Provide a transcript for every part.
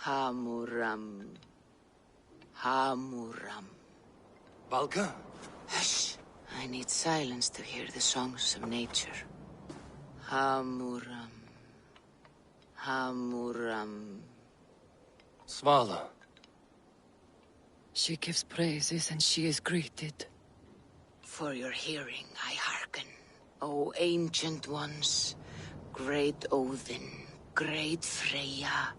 Hamuram. Hamuram. Valka? Hush. I need silence to hear the songs of nature. Hamuram. Hamuram. Svala. She gives praises and she is greeted. For your hearing I hearken, O ancient ones, great Odin, great Freya.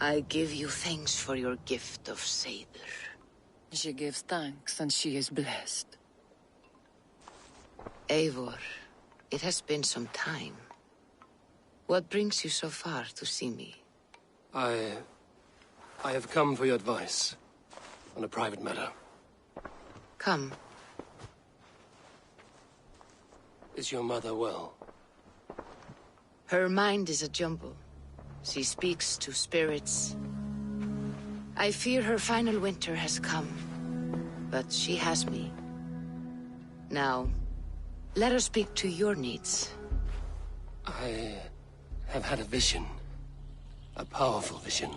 I give you thanks for your gift of Seder. She gives thanks and she is blessed. Eivor, it has been some time. What brings you so far to see me? I have come for your advice on a private matter. Come. Is your mother well? Her mind is a jumble. She speaks to spirits. I fear her final winter has come, but she has me. Now, let her speak to your needs. I have had a vision. A powerful vision.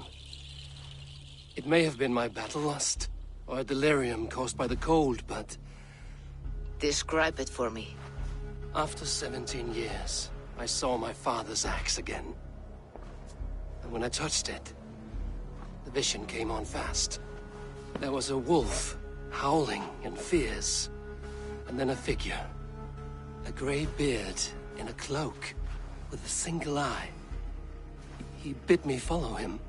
It may have been my battle lust, or a delirium caused by the cold, but... Describe it for me. After 17 years, I saw my father's axe again. And when I touched it, the vision came on fast. There was a wolf, howling and fierce. And then a figure. A grey beard in a cloak, with a single eye. He bid me follow him.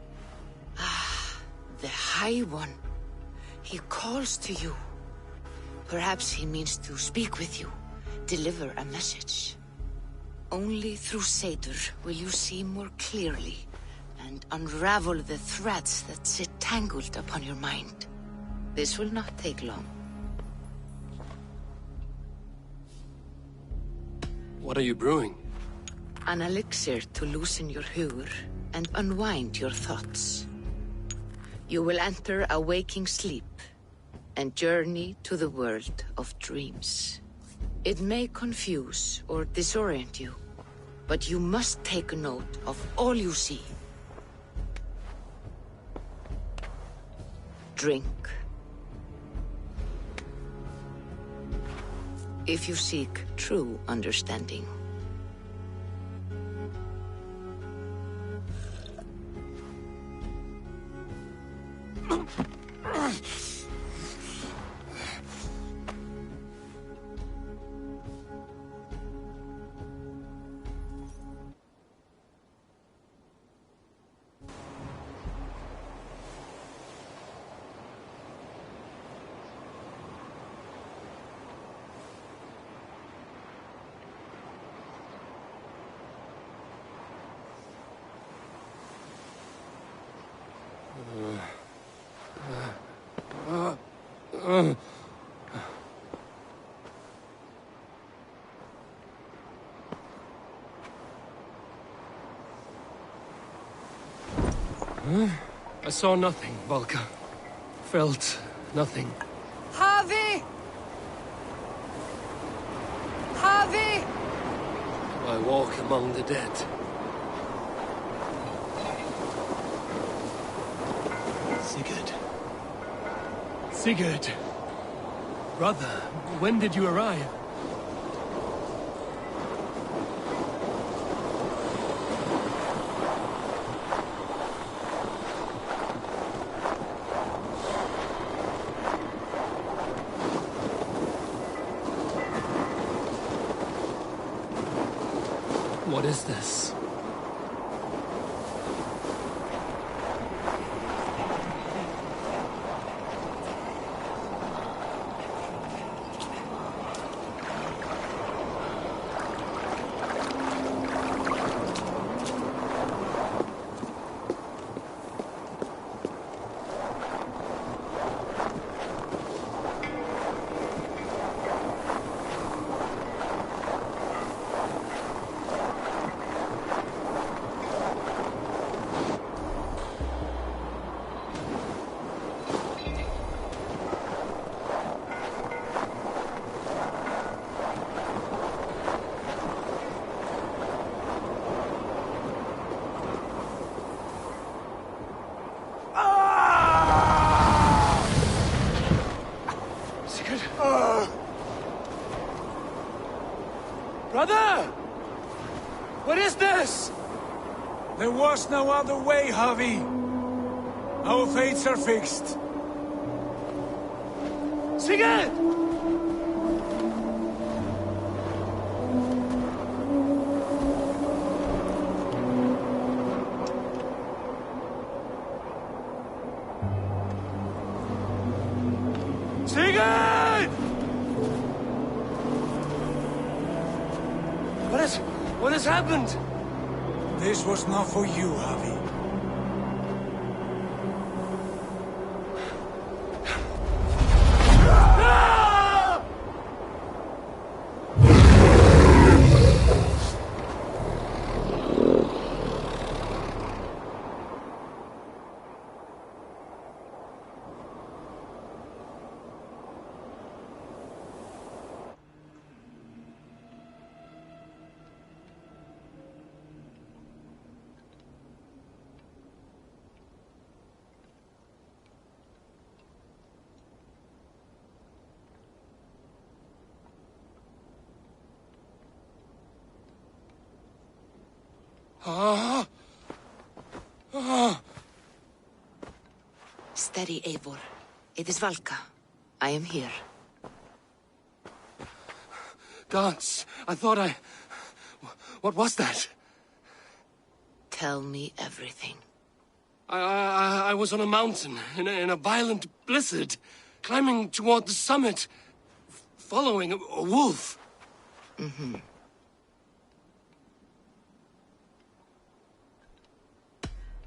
Ah, the High One. He calls to you. Perhaps he means to speak with you, deliver a message. Only through Seder will you see more clearly and unravel the threads that sit tangled upon your mind. This will not take long. What are you brewing? An elixir to loosen your hugur and unwind your thoughts. You will enter a waking sleep and journey to the world of dreams. It may confuse or disorient you, but you must take note of all you see. Drink. If you seek true understanding. I saw nothing, Valka. Felt nothing. Havi! Havi! I walk among the dead. Sigurd. Sigurd! Brother, when did you arrive? What is this? was no other way, Javi. Our fates are fixed. Sigurd! Sigurd! What has happened? This was not for you, Javi. Steady, Eivor. It is Valka. I am here. Gods, I thought I... What was that? Tell me everything. I was on a mountain, in a violent blizzard, climbing toward the summit, following a wolf. Mm-hmm.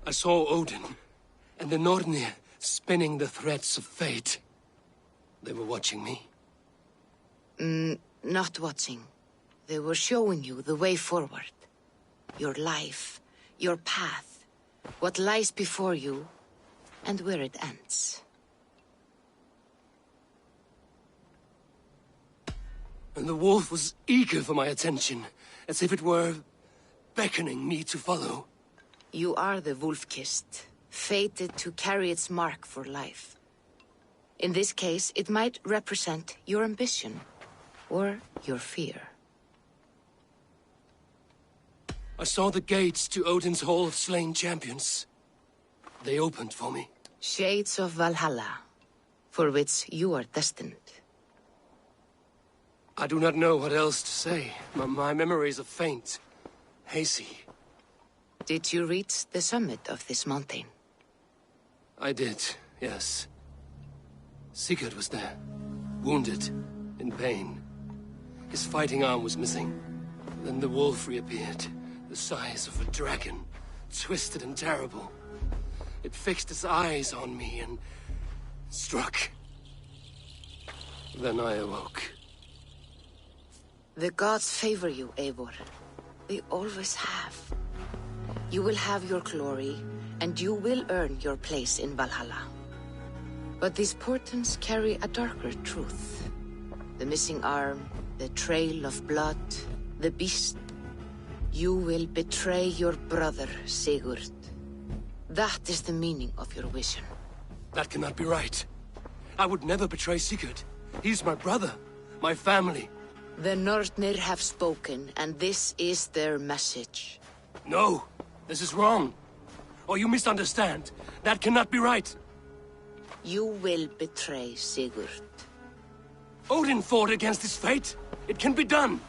I saw Odin, and the Nornir spinning the threads of fate. They were watching me. Not watching. They were showing you the way forward. Your life, your path, what lies before you, and where it ends. And the wolf was eager for my attention, as if it were beckoning me to follow. You are the wolf-kissed, fated to carry its mark for life. In this case, it might represent your ambition, or your fear. I saw the gates to Odin's Hall of Slain Champions. They opened for me. Shades of Valhalla, for which you are destined. I do not know what else to say. My memories are faint, hazy. Did you reach the summit of this mountain? I did, yes. Sigurd was there, wounded, in pain. His fighting arm was missing. Then the wolf reappeared, the size of a dragon, twisted and terrible. It fixed its eyes on me and struck. Then I awoke. The gods favor you, Eivor. They always have. You will have your glory, and you will earn your place in Valhalla. But these portents carry a darker truth. The missing arm, the trail of blood, the beast. You will betray your brother, Sigurd. That is the meaning of your vision. That cannot be right. I would never betray Sigurd. He's my brother, my family. The Nornir have spoken, and this is their message. No, this is wrong. Or you misunderstand. That cannot be right. You will betray Sigurd. Odin fought against his fate. It can be done.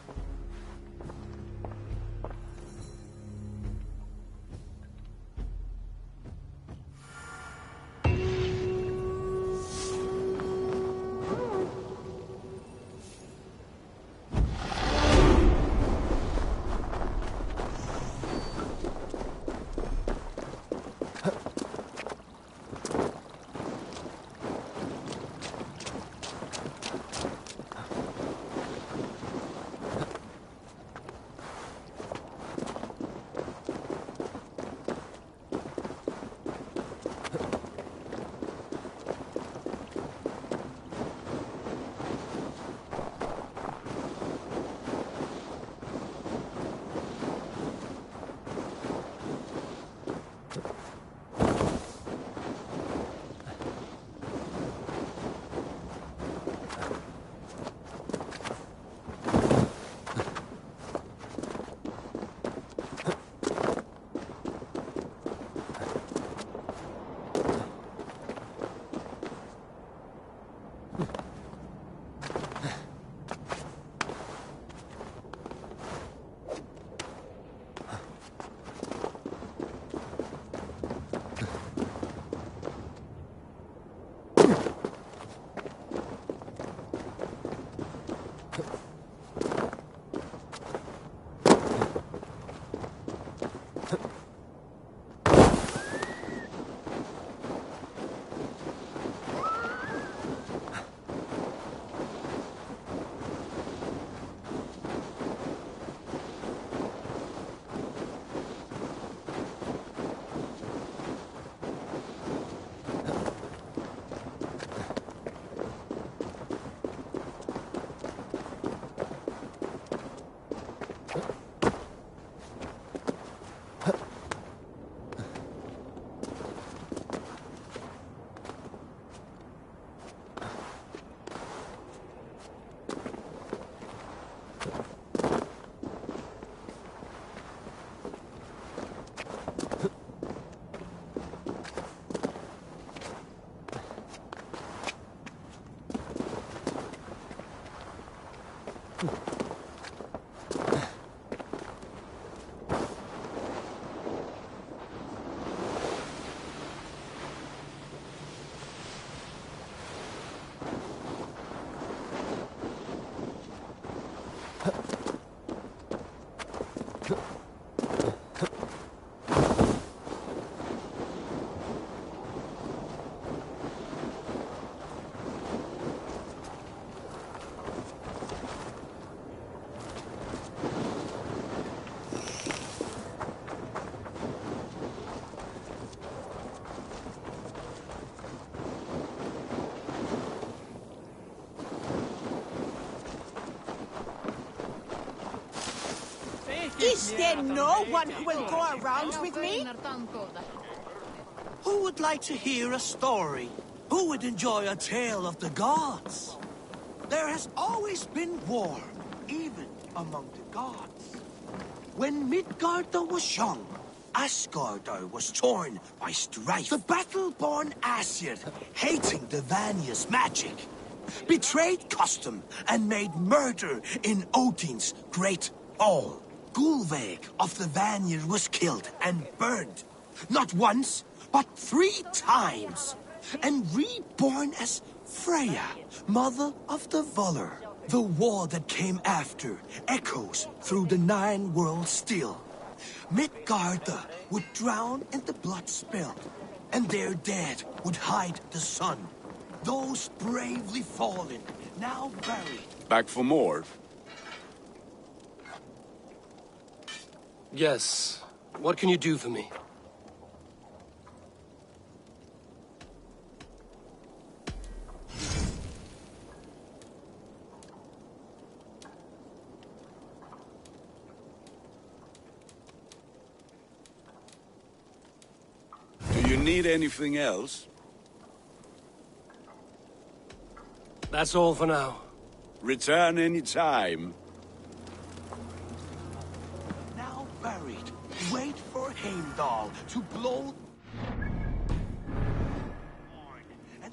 Is there no one who will go around with me? Who would like to hear a story? Who would enjoy a tale of the gods? There has always been war, even among the gods. When Midgarda was young, Asgarda was torn by strife. The battle-born Aesir, hating the Vanir's magic, betrayed custom and made murder in Odin's great hall. Gulveig of the Vanir was killed and burned, not once, but 3 times, and reborn as Freya, mother of the Volur. The war that came after echoes through the 9 worlds still. Midgarda would drown in the blood spilled, and their dead would hide the sun. Those bravely fallen, now buried. Back for more? Yes. What can you do for me? Do you need anything else? That's all for now. Return any time. Now buried. Wait for Heimdall to blow. And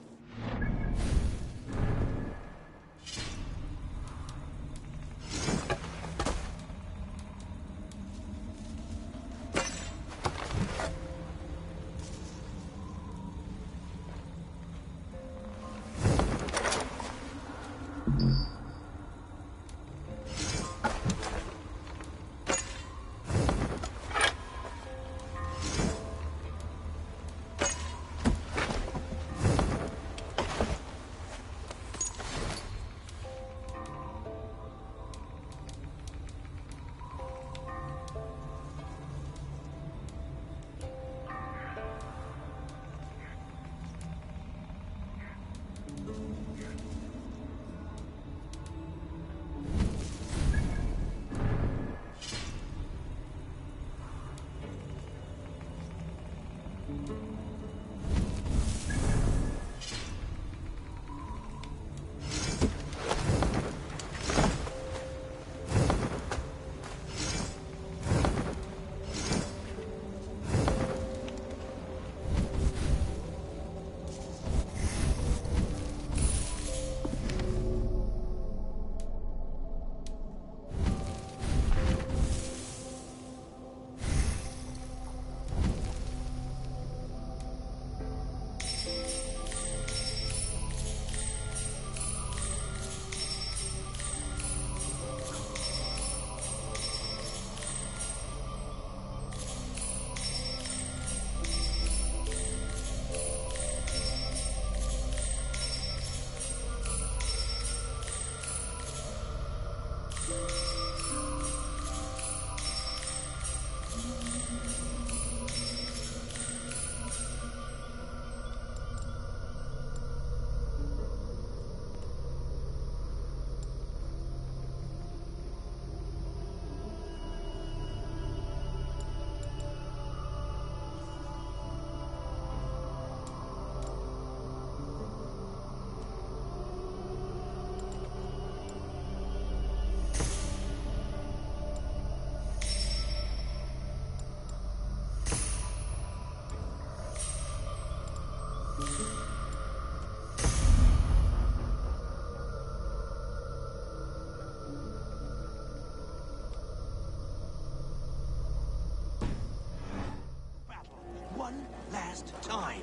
one last time.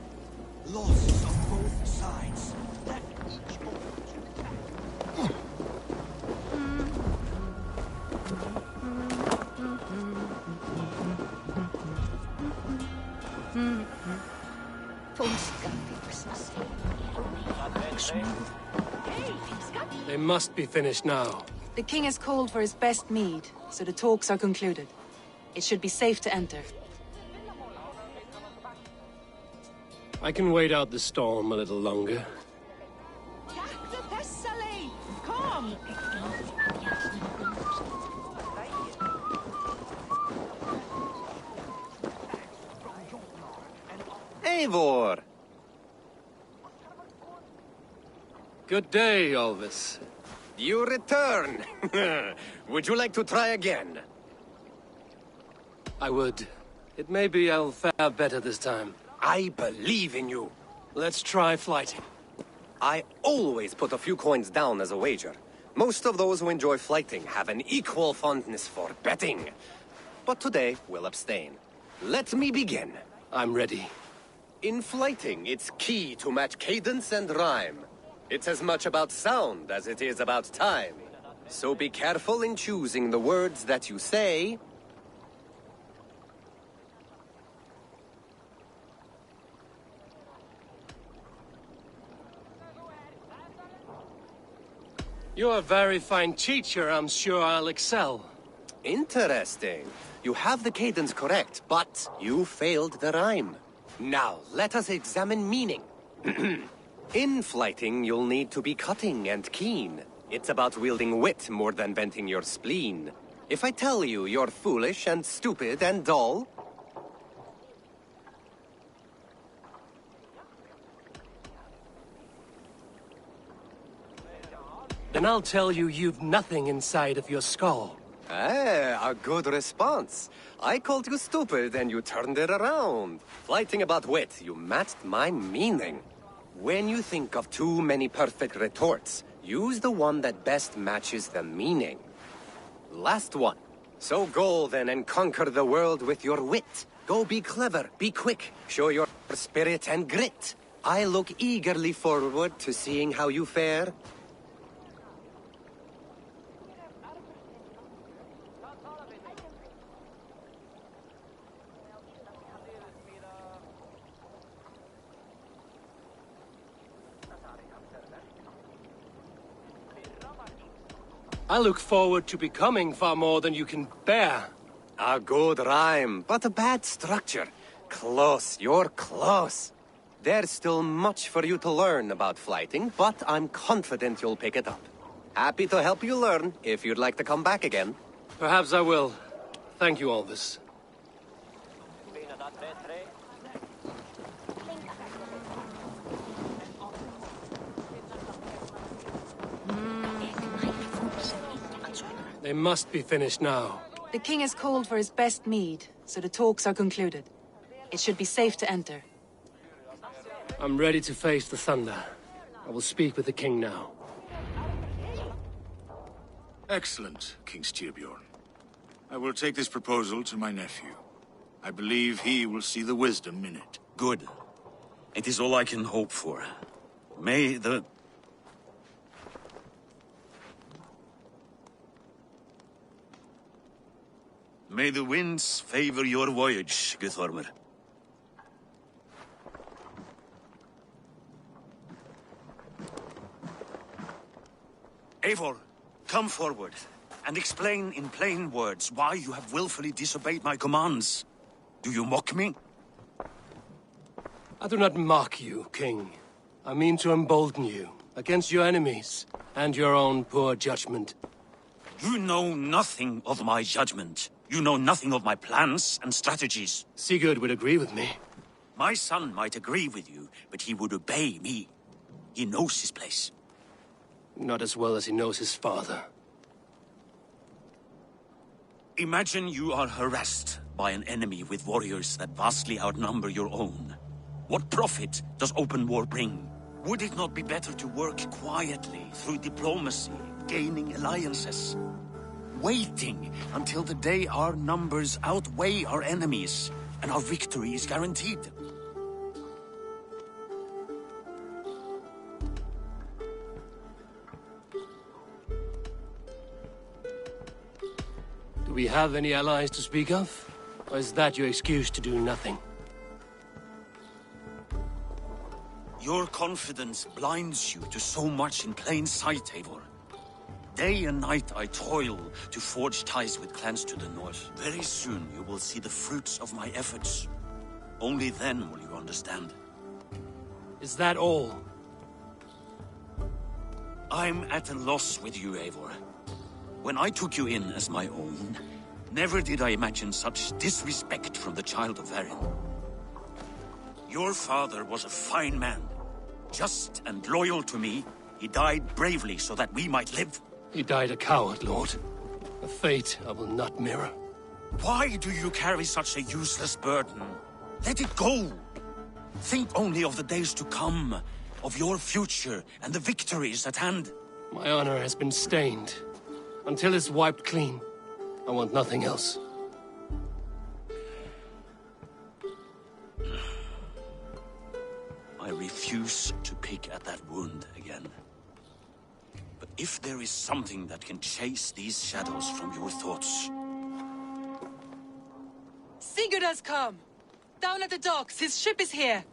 Losses on both sides. That They must be finished now. The king has called for his best mead, so the talks are concluded. It should be safe to enter. I can wait out the storm a little longer. Come! Eivor! Good day, Alvis. You return! Would you like to try again? I would. It may be I'll fare better this time. I believe in you. Let's try flighting. I always put a few coins down as a wager. Most of those who enjoy flighting have an equal fondness for betting. But today, we'll abstain. Let me begin. I'm ready. In flighting, it's key to match cadence and rhyme. It's as much about sound as it is about time. So be careful in choosing the words that you say. You're a very fine teacher. I'm sure I'll excel. Interesting. You have the cadence correct, but you failed the rhyme. Now, let us examine meaning. In flighting, you'll need to be cutting and keen. It's about wielding wit more than venting your spleen. If I tell you you're foolish and stupid and dull, then I'll tell you you've nothing inside of your skull. a good response. I called you stupid and you turned it around. Flighting about wit, you matched my meaning. When you think of too many perfect retorts, use the one that best matches the meaning. Last one. So go then and conquer the world with your wit. Go be clever, be quick, show your spirit and grit. I look eagerly forward to seeing how you fare. I look forward to becoming far more than you can bear. A good rhyme, but a bad structure. Close, you're close. There's still much for you to learn about flighting, but I'm confident you'll pick it up. Happy to help you learn, if you'd like to come back again. Perhaps I will. Thank you, Alvis. They must be finished now. The king has called for his best mead, so the talks are concluded. It should be safe to enter. I'm ready to face the thunder. I will speak with the king now. Excellent, King Styrbjorn. I will take this proposal to my nephew. I believe he will see the wisdom in it. Good. It is all I can hope for. May the winds favor your voyage, Guthormer. Eivor, come forward and explain in plain words why you have willfully disobeyed my commands. Do you mock me? I do not mock you, King. I mean to embolden you against your enemies and your own poor judgment. You know nothing of my judgment. You know nothing of my plans and strategies. Sigurd would agree with me. My son might agree with you, but he would obey me. He knows his place. Not as well as he knows his father. Imagine you are harassed by an enemy with warriors that vastly outnumber your own. What profit does open war bring? Would it not be better to work quietly through diplomacy, gaining alliances? Waiting until the day our numbers outweigh our enemies and our victory is guaranteed. we have any allies to speak of? Or is that your excuse to do nothing? Your confidence blinds you to so much in plain sight, Eivor. Day and night I toil to forge ties with clans to the north. Very soon you will see the fruits of my efforts. Only then will you understand. Is that all? I'm at a loss with you, Eivor. When I took you in as my own, never did I imagine such disrespect from the child of Varin. Your father was a fine man. Just and loyal to me, he died bravely so that we might live. He died a coward, Lord. A fate I will not mirror. Why do you carry such a useless burden? Let it go! Think only of the days to come, of your future and the victories at hand. My honor has been stained. Until it's wiped clean, I want nothing else. I refuse to pick at that wound again. But if there is something that can chase these shadows from your thoughts... Sigurd has come! Down at the docks, his ship is here!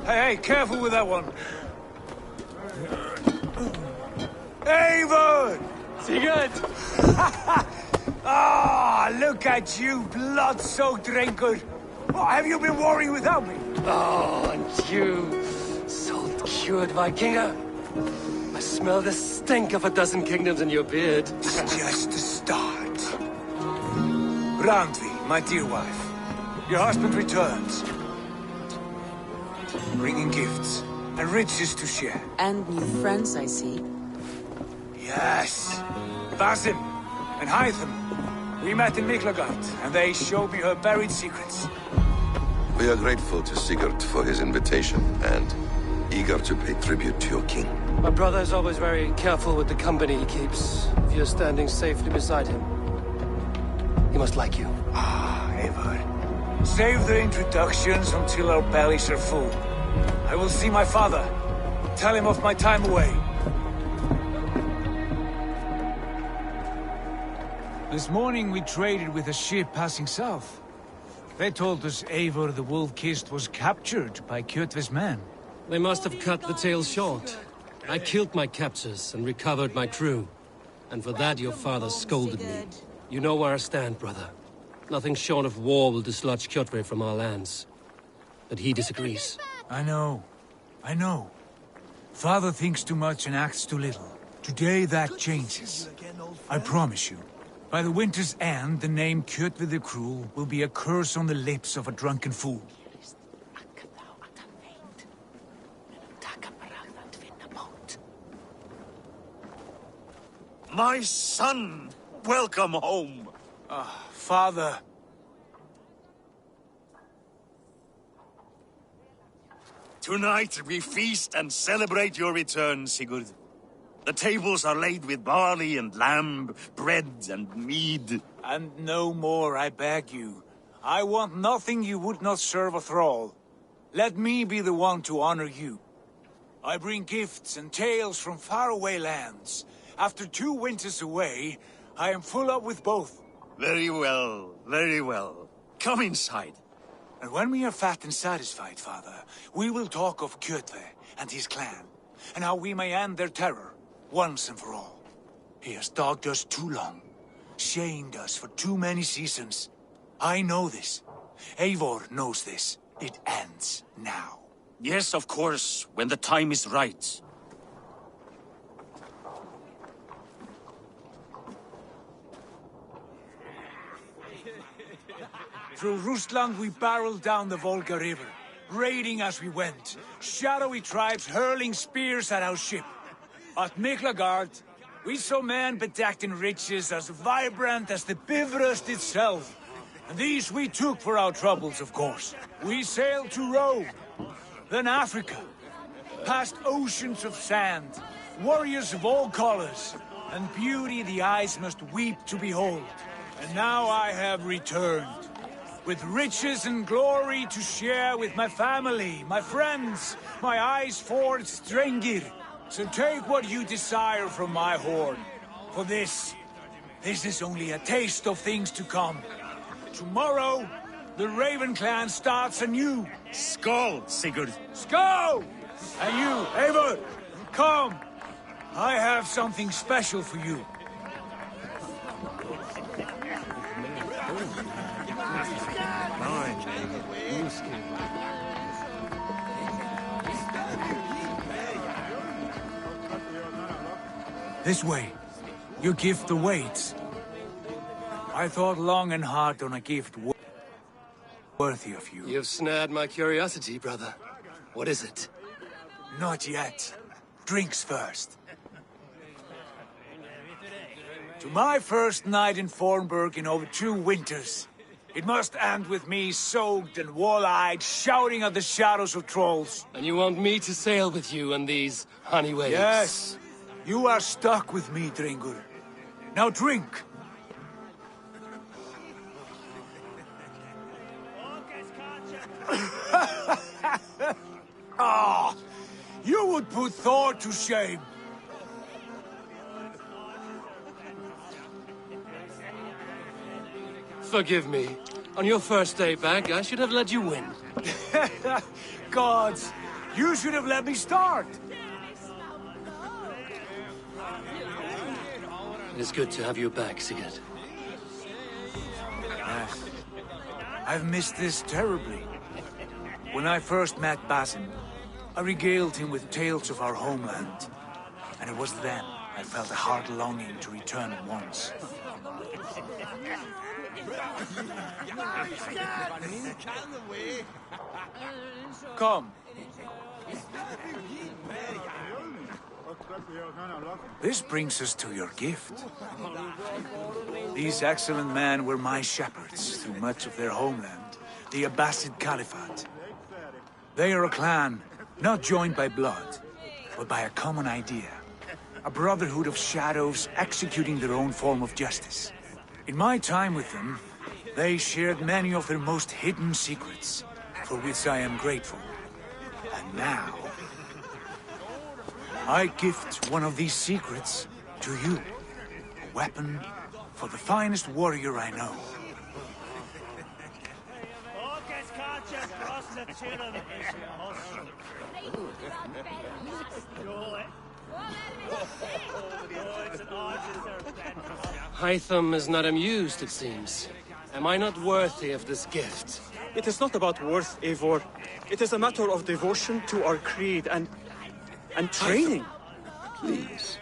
Hey, careful with that one. Eivor! Sigurd! Ah, look at you, blood-soaked drinker. What have you been worrying without me? Oh, and you, salt-cured Vikinger. I smell the stink of a dozen kingdoms in your beard. It's just the start. Randvi, my dear wife, your husband returns. Bringing gifts and riches to share. And new friends, I see. Yes. Basim and Hytham. We met in Miklagard, and they showed me her buried secrets. We are grateful to Sigurd for his invitation, and eager to pay tribute to your king. My brother is always very careful with the company he keeps. If you're standing safely beside him, he must like you. Ah, Eivor. Save the introductions until our bellies are full. I will see my father. Tell him of my time away. This morning we traded with a ship passing south. They told us Eivor the Wolf-Kissed was captured by Kjotve's men. They must have cut the tale short. I killed my captors and recovered my crew. And for that your father scolded me. You know where I stand, brother. Nothing short of war will dislodge Kjotve from our lands. But he disagrees. I know. Father thinks too much and acts too little. Today that changes. I promise you. By the winter's end, the name Kjotve the Cruel will be a curse on the lips of a drunken fool. My son! Welcome home! Father. Tonight we feast and celebrate your return, Sigurd. The tables are laid with barley and lamb, bread and mead. And no more, I beg you. I want nothing you would not serve a thrall. Let me be the one to honor you. I bring gifts and tales from faraway lands. After 2 winters away, I am full up with both. Very well, very well. Come inside. And when we are fat and satisfied, Father, we will talk of Kjotve and his clan, and how we may end their terror, once and for all. He has dogged us too long, shamed us for too many seasons. I know this. Eivor knows this. It ends now. Yes, of course, when the time is right. Through Rusland we barreled down the Volga River, raiding as we went, shadowy tribes hurling spears at our ship. At Miklagard, we saw men bedecked in riches as vibrant as the Bifrost itself. And these we took for our troubles, of course. We sailed to Rome. then Africa. Past oceans of sand, warriors of all colors, and beauty the eyes must weep to behold. And now I have returned, with riches and glory to share with my family, my friends, my eyes-forged Strengir. So take what you desire from my horn. For this is only a taste of things to come. Tomorrow, the Raven clan starts anew. Skull, Sigurd. Skull! And you, Eivor, come. I have something special for you. This way. Your gift awaits. I thought long and hard on a gift worthy of you. You've snared my curiosity, brother. What is it? Not yet. Drinks first. To my first night in Fornburg in over 2 winters. It must end with me soaked and wall-eyed, shouting at the shadows of trolls. And you want me to sail with you on these honey waves? Yes. You are stuck with me, Drengur. Now drink. Ah, you would put Thor to shame. Forgive me. On your first day back, I should have let you win. Gods, you should have let me start. It is good to have you back, Sigurd. Yes. I've missed this terribly. When I first met Basim, I regaled him with tales of our homeland. And it was then I felt a heart longing to return at once. Come. This brings us to your gift. These excellent men were my shepherds through much of their homeland, the Abbasid Caliphate. They are a clan, not joined by blood, but by a common idea. A brotherhood of shadows executing their own form of justice. In my time with them, they shared many of their most hidden secrets, for which I am grateful. And now, I gift one of these secrets to you. A weapon for the finest warrior I know. Hytham is not amused, it seems. Am I not worthy of this gift? It is not about worth, Eivor. It is a matter of devotion to our creed and training. Please.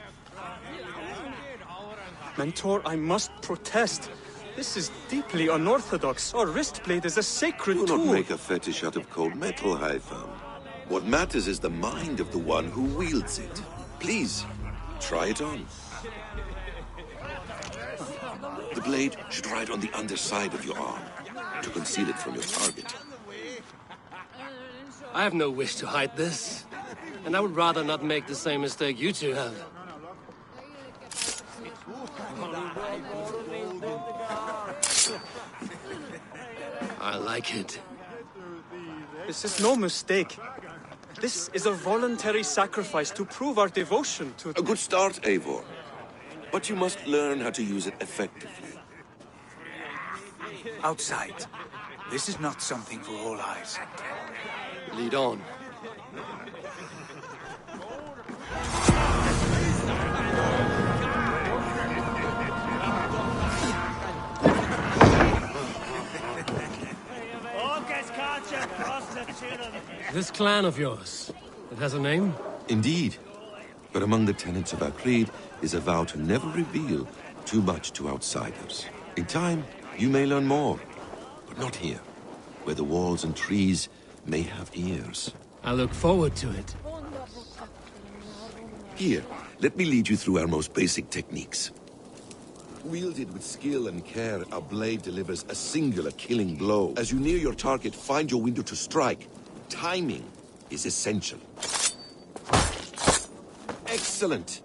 Mentor, I must protest. This is deeply unorthodox. Our wristblade is a sacred Do tool. not make a fetish out of cold metal, Hytham. What matters is the mind of the one who wields it. Please, try it on. The blade should ride on the underside of your arm, to conceal it from your target. I have no wish to hide this. And I would rather not make the same mistake you two have. I like it. This is no mistake. This is a voluntary sacrifice to prove our devotion to... A good start, Eivor. But you must learn how to use it effectively. Outside. This is not something for all eyes. Lead on. This clan of yours, it has a name? Indeed. But among the tenets of our creed is a vow to never reveal too much to outsiders. In time, you may learn more. But not here, where the walls and trees may have ears. I look forward to it. Here, let me lead you through our most basic techniques. Wielded with skill and care, our blade delivers a singular killing blow. As you near your target, find your window to strike. Timing is essential. Excellent!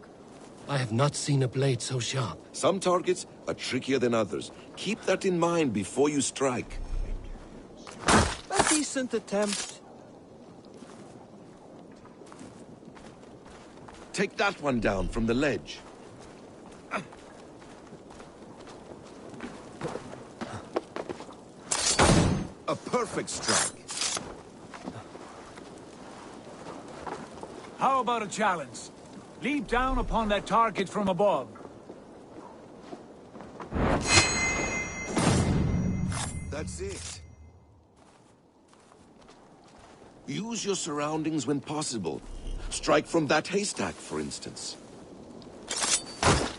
I have not seen a blade so sharp. Some targets are trickier than others. Keep that in mind before you strike. A decent attempt. Take that one down from the ledge. A perfect strike. How about a challenge? Leap down upon that target from above. That's it. Use your surroundings when possible. Strike from that haystack, for instance.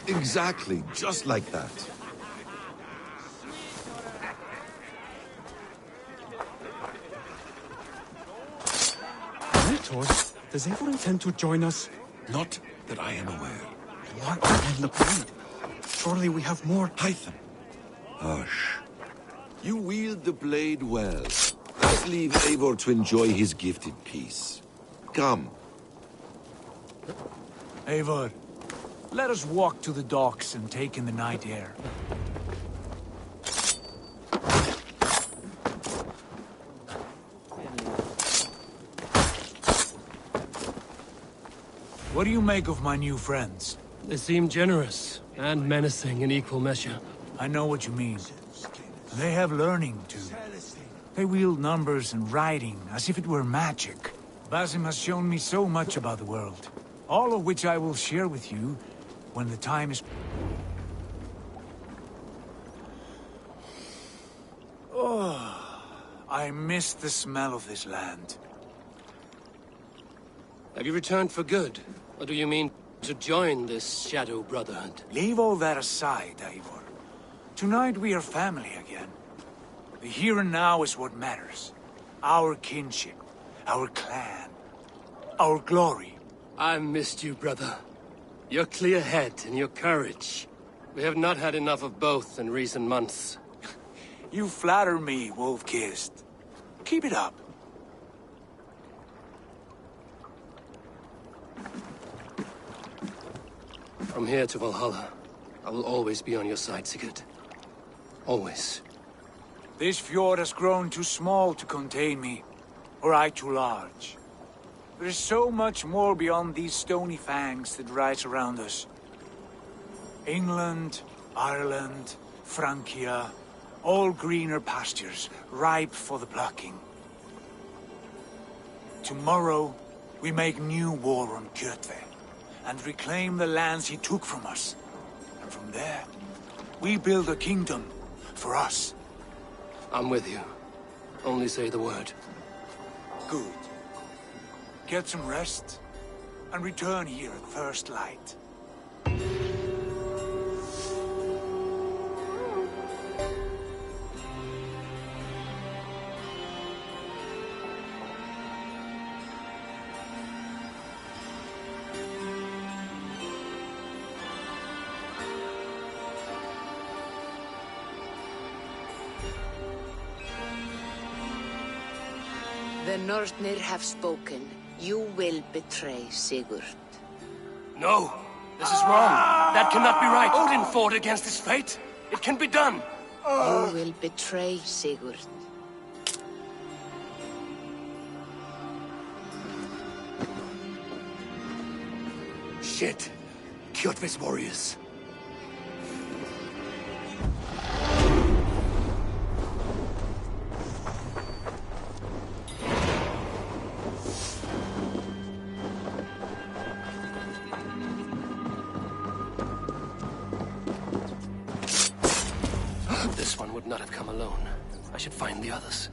Exactly, just like that. Mentors, does Eivor intend to join us? Not that I am aware. Why and the blade? Surely we have more. Hytham. Hush. You wield the blade well. Let's leave Eivor to enjoy his gift in peace. Come. Eivor, let us walk to the docks and take in the night air. What do you make of my new friends? They seem generous and menacing in equal measure. I know what you mean. They have learning, too. They wield numbers and writing as if it were magic. Basim has shown me so much about the world, all of which I will share with you when the time is... Oh, I miss the smell of this land. Have you returned for good? Or do you mean to join this Shadow Brotherhood? Leave all that aside, Eivor. Tonight we are family again. The here and now is what matters. Our kinship, our clan, our glory. I've missed you, brother. Your clear head and your courage. We have not had enough of both in recent months. You flatter me, Wolf-Kissed. Keep it up. From here to Valhalla, I will always be on your side, Sigurd. Always. This fjord has grown too small to contain me, or I too large. There is so much more beyond these stony fangs that rise around us. England, Ireland, Francia, all greener pastures, ripe for the plucking. Tomorrow, we make new war on Kjotve, and reclaim the lands he took from us. And from there, we build a kingdom for us. I'm with you. Only say the word. Good. Get some rest, and return here at first light. The Northnir have spoken. You will betray Sigurd. No! This is wrong! That cannot be right! Odin fought against his fate! It can be done! You will betray Sigurd. Shit! Kjotve's warriors. This one would not have come alone. I should find the others.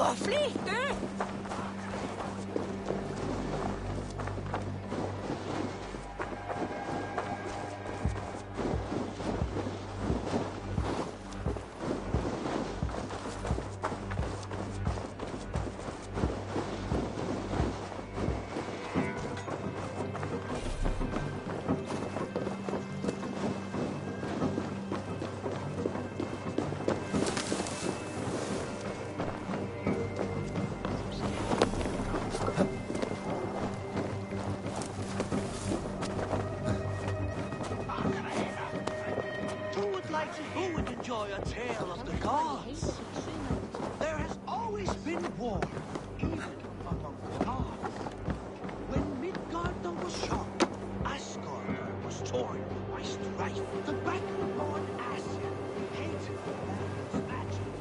awfully, eh? Who would enjoy a tale of the gods? There has always been war, even among the gods. When Midgard was shocked, Asgard was torn by strife. The battle-born Asien hated man's magic,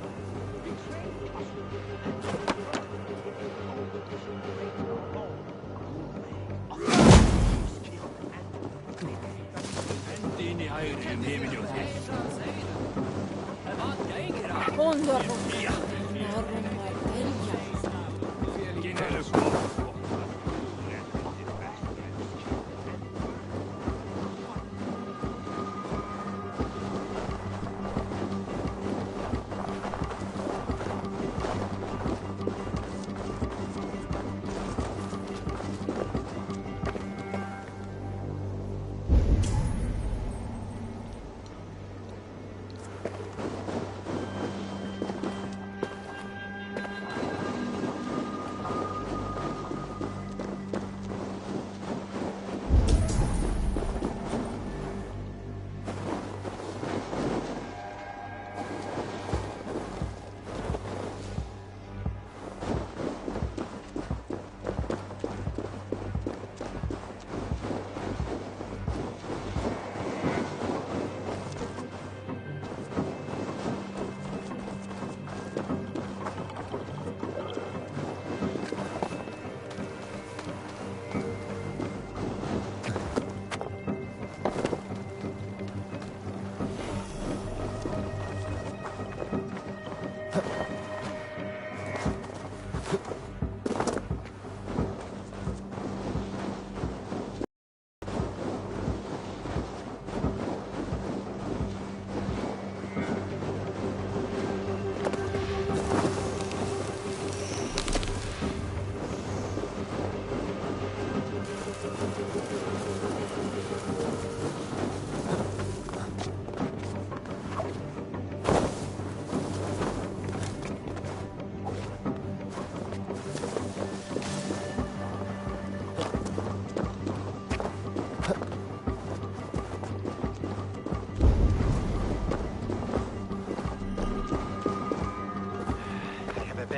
betrayed us,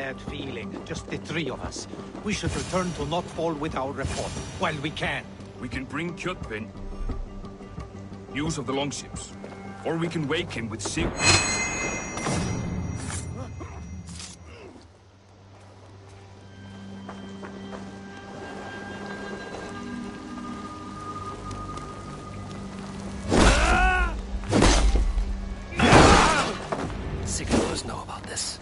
and feeling, just the three of us. We should return to Notfall with our report, while we can. We can bring Kjotve news of the longships, or we can wake him with Sig. Signalers know about this.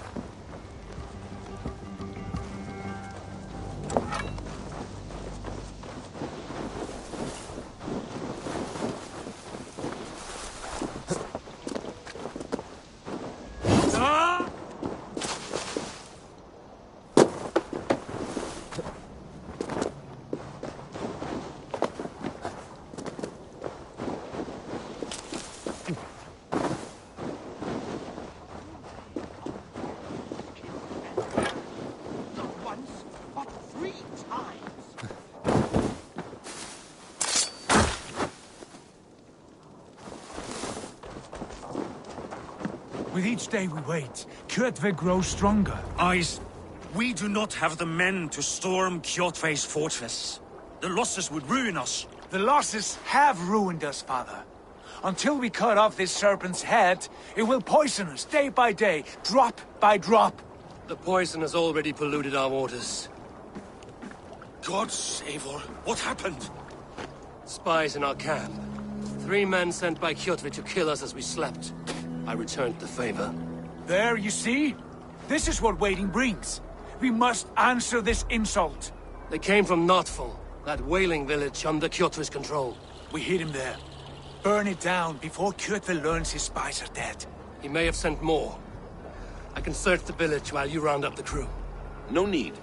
With each day we wait, Kjotve grows stronger. Eyes, we do not have the men to storm Kjotve's fortress. The losses would ruin us. The losses have ruined us, father. Until we cut off this serpent's head, it will poison us day by day, drop by drop. The poison has already polluted our waters. God save her. What happened? Spies in our camp. 3 men sent by Kjotve to kill us as we slept. I returned the favor. There, you see? This is what waiting brings. We must answer this insult. They came from Notful, that whaling village under Kjotve's control. We hid him there. Burn it down before Kjotve learns his spies are dead. He may have sent more. I can search the village while you round up the crew. No need.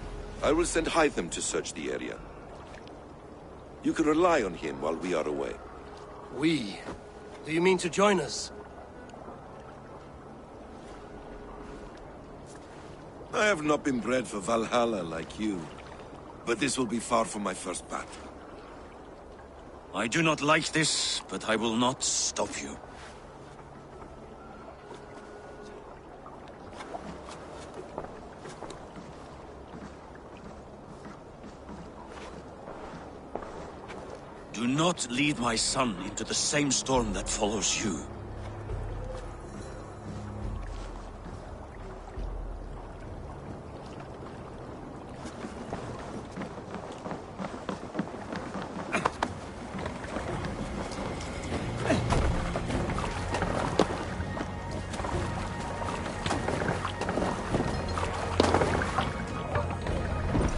I will send Hytham to search the area. You can rely on him while we are away. We? Do you mean to join us? I have not been bred for Valhalla like you, but this will be far from my first battle. I do not like this, but I will not stop you. Do not lead my son into the same storm that follows you.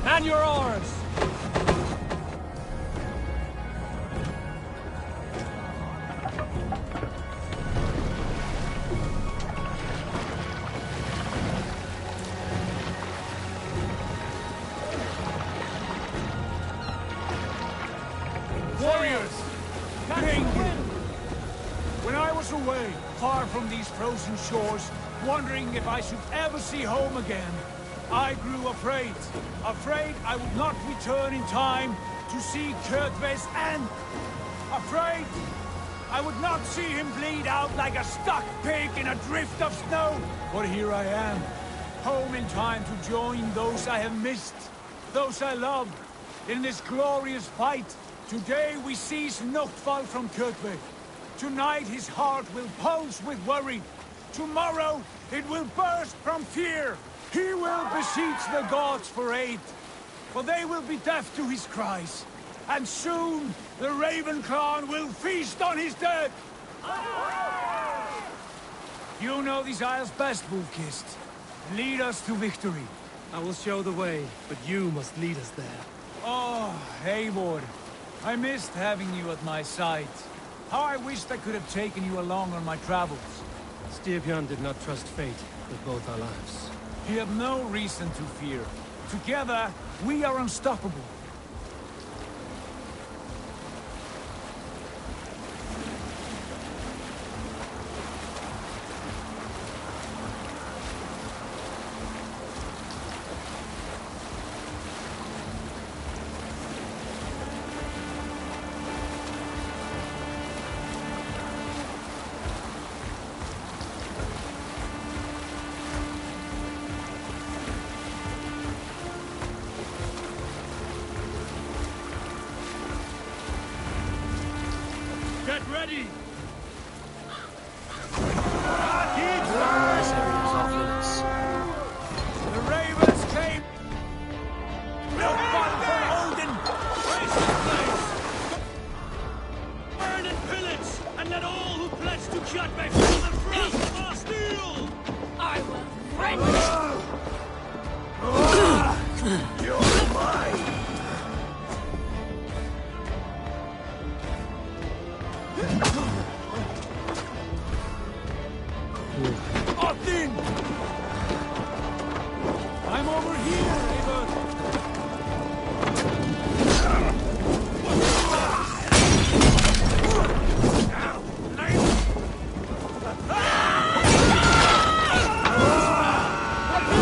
Man your oars! Warriors! King! When I was away, far from these frozen shores, wondering if I should ever see home again, I grew afraid. Afraid I would not return in time to see Kjotve's end. Afraid I would not see him bleed out like a stuck pig in a drift of snow. But here I am, home in time to join those I have missed, those I love, in this glorious fight. Today we seize Notfall from Kjotve. Tonight his heart will pulse with worry. Tomorrow it will burst from fear. He will beseech the gods for aid, for they will be deaf to his cries. And soon the Raven clan will feast on his dead. You know these isles best, Wolfkist. Lead us to victory. I will show the way, but you must lead us there. Oh, Eivor. I missed having you at my side. How I wished I could have taken you along on my travels. Styrbjörn did not trust fate with both our lives. You have no reason to fear. Together, we are unstoppable. Get ready! This area is off limits. The Ravens came! No fun for Odin! Raise the place! Burn and pillage, and let all who pledge to Kjotve feel the thrust of our steel! I will break it! You're mine! Odin! I'm over here, Eivor!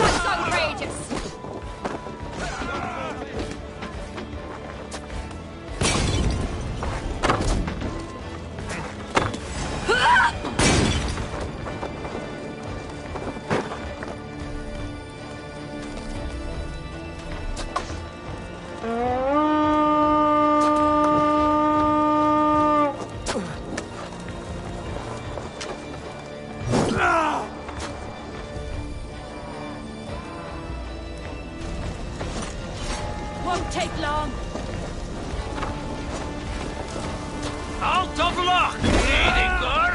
What's so outrageous? Won't take long. Out of luck, Edingur!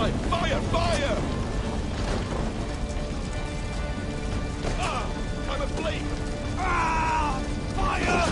side! Fire! Fire! Ah! I'm aflame! Ah! Fire!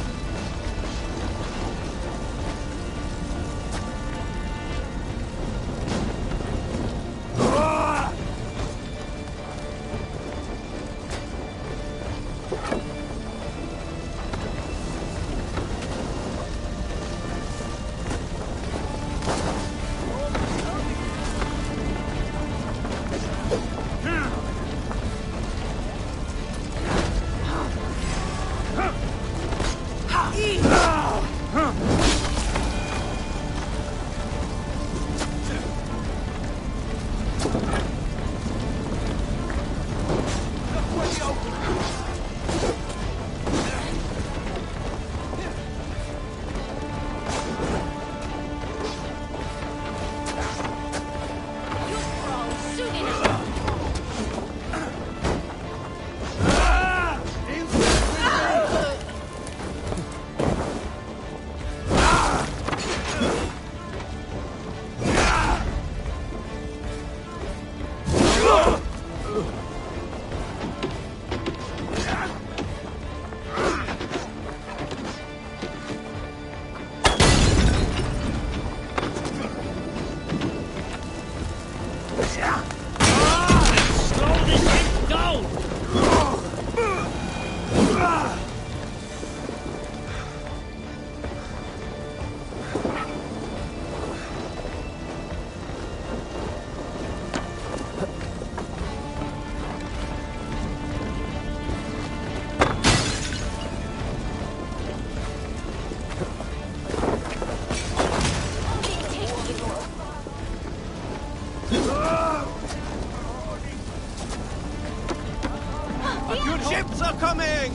Ships are coming!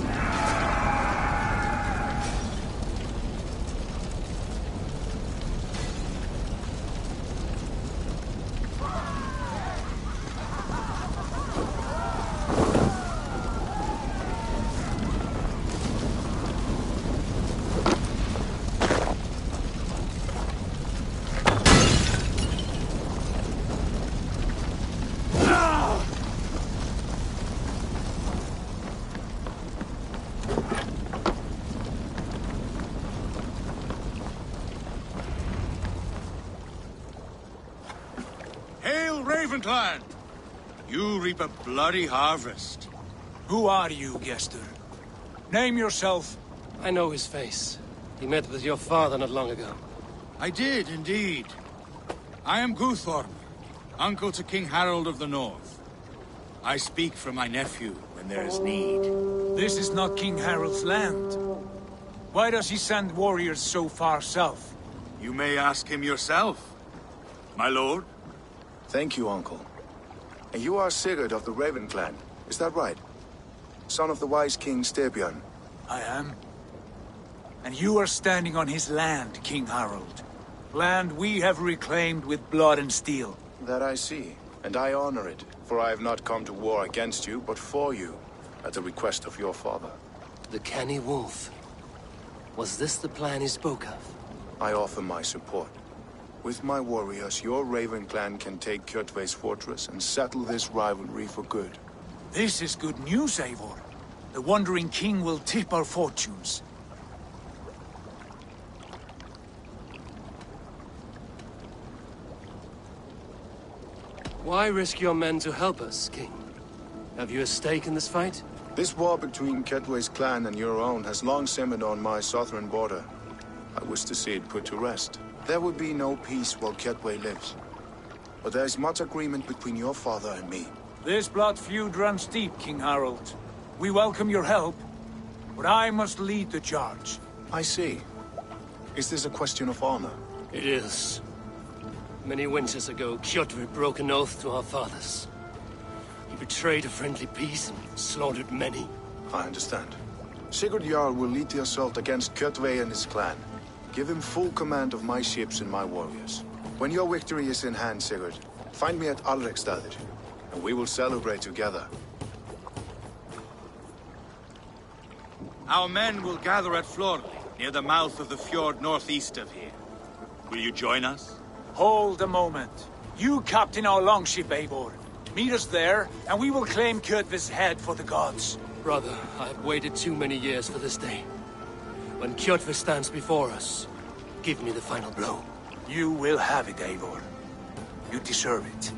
Ravenclan! You reap a bloody harvest. Who are you, Gester? Name yourself. I know his face. He met with your father not long ago. I did, indeed. I am Guthorm, uncle to King Harold of the North. I speak for my nephew when there is need. This is not King Harold's land. Why does he send warriors so far south? You may ask him yourself, my lord. Thank you, uncle. And you are Sigurd of the Raven clan, is that right? Son of the wise King Styrbjörn. I am. And you are standing on his land, King Harold. Land we have reclaimed with blood and steel. That I see, and I honor it, for I have not come to war against you, but for you, at the request of your father. The canny wolf. Was this the plan he spoke of? I offer my support. With my warriors, your Raven clan can take Kjotve's fortress and settle this rivalry for good. This is good news, Eivor. The Wandering King will tip our fortunes. Why risk your men to help us, King? Have you a stake in this fight? This war between Kjotve's clan and your own has long simmered on my southern border. I wish to see it put to rest. There would be no peace while Kjotve lives. But there is much agreement between your father and me. This blood feud runs deep, King Harold. We welcome your help, but I must lead the charge. I see. Is this a question of honor? It is. Many winters ago, Kjotve broke an oath to our fathers. He betrayed a friendly peace and slaughtered many. I understand. Sigurd Jarl will lead the assault against Kjotve and his clan. Give him full command of my ships and my warriors. When your victory is in hand, Sigurd, find me at Alrekstadir, and we will celebrate together. Our men will gather at Florli, near the mouth of the fjord northeast of here. Will you join us? Hold a moment. You captain our longship, Eivor. Meet us there, and we will claim Kjotve's head for the gods. Brother, I have waited too many years for this day. When Kjotve stands before us, give me the final blow. You will have it, Eivor. You deserve it.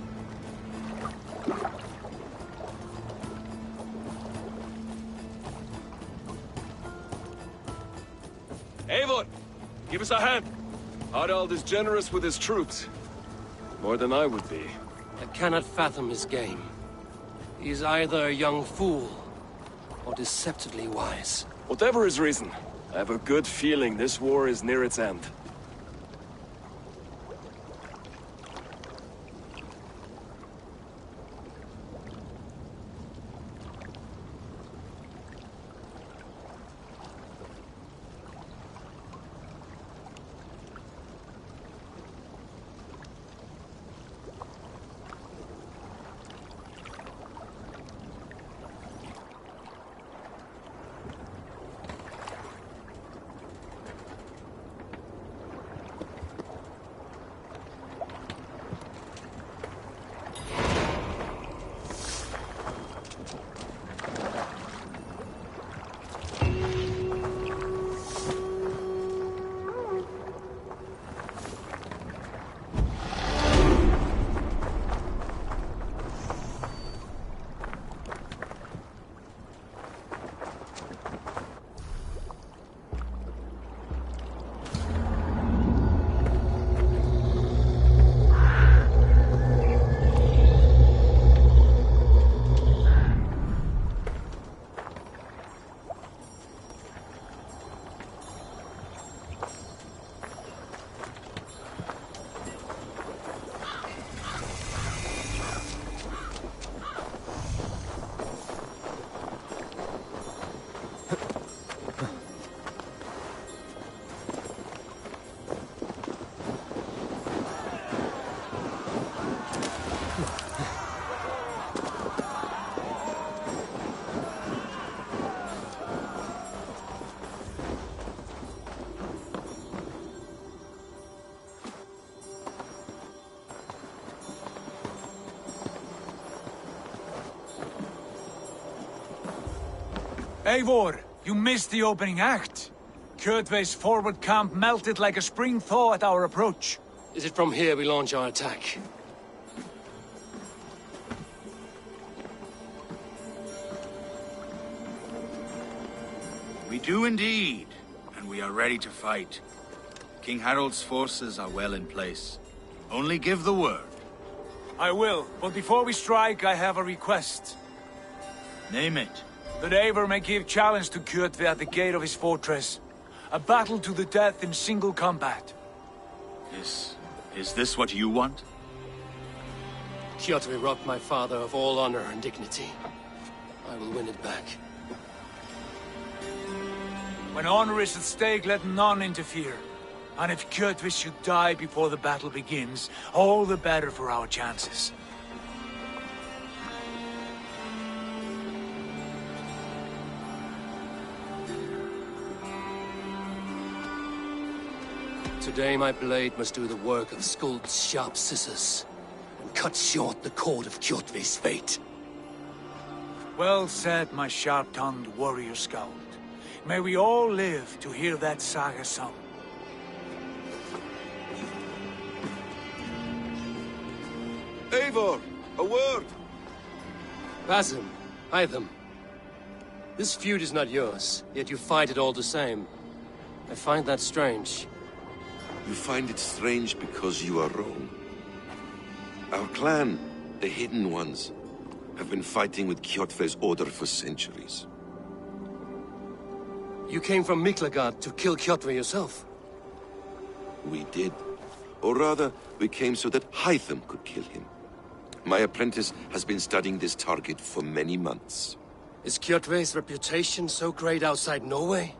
Eivor, give us a hand. Harald is generous with his troops. More than I would be. I cannot fathom his game. He is either a young fool, or deceptively wise. Whatever his reason, I have a good feeling this war is near its end. Eivor, you missed the opening act. Kjotve's forward camp melted like a spring thaw at our approach. Is it from here we launch our attack? We do indeed, and we are ready to fight. King Harald's forces are well in place. Only give the word. I will, but before we strike, I have a request. Name it. That Eivor may give challenge to Kjotve at the gate of his fortress. A battle to the death in single combat. Is this what you want? Kjotve robbed my father of all honor and dignity. I will win it back. When honor is at stake, let none interfere. And if Kjotve should die before the battle begins, all the better for our chances. Today my blade must do the work of Skuld's sharp scissors, and cut short the cord of Kjotve's fate. Well said, my sharp-tongued warrior Skald. May we all live to hear that saga sung. Eivor, a word! Basim, Hytham. This feud is not yours, yet you fight it all the same. I find that strange. You find it strange because you are wrong. Our clan, the Hidden Ones, have been fighting with Kjotve's order for centuries. You came from Miklagard to kill Kjotve yourself? We did. Or rather, we came so that Hytham could kill him. My apprentice has been studying this target for many months. Is Kjotve's reputation so great outside Norway?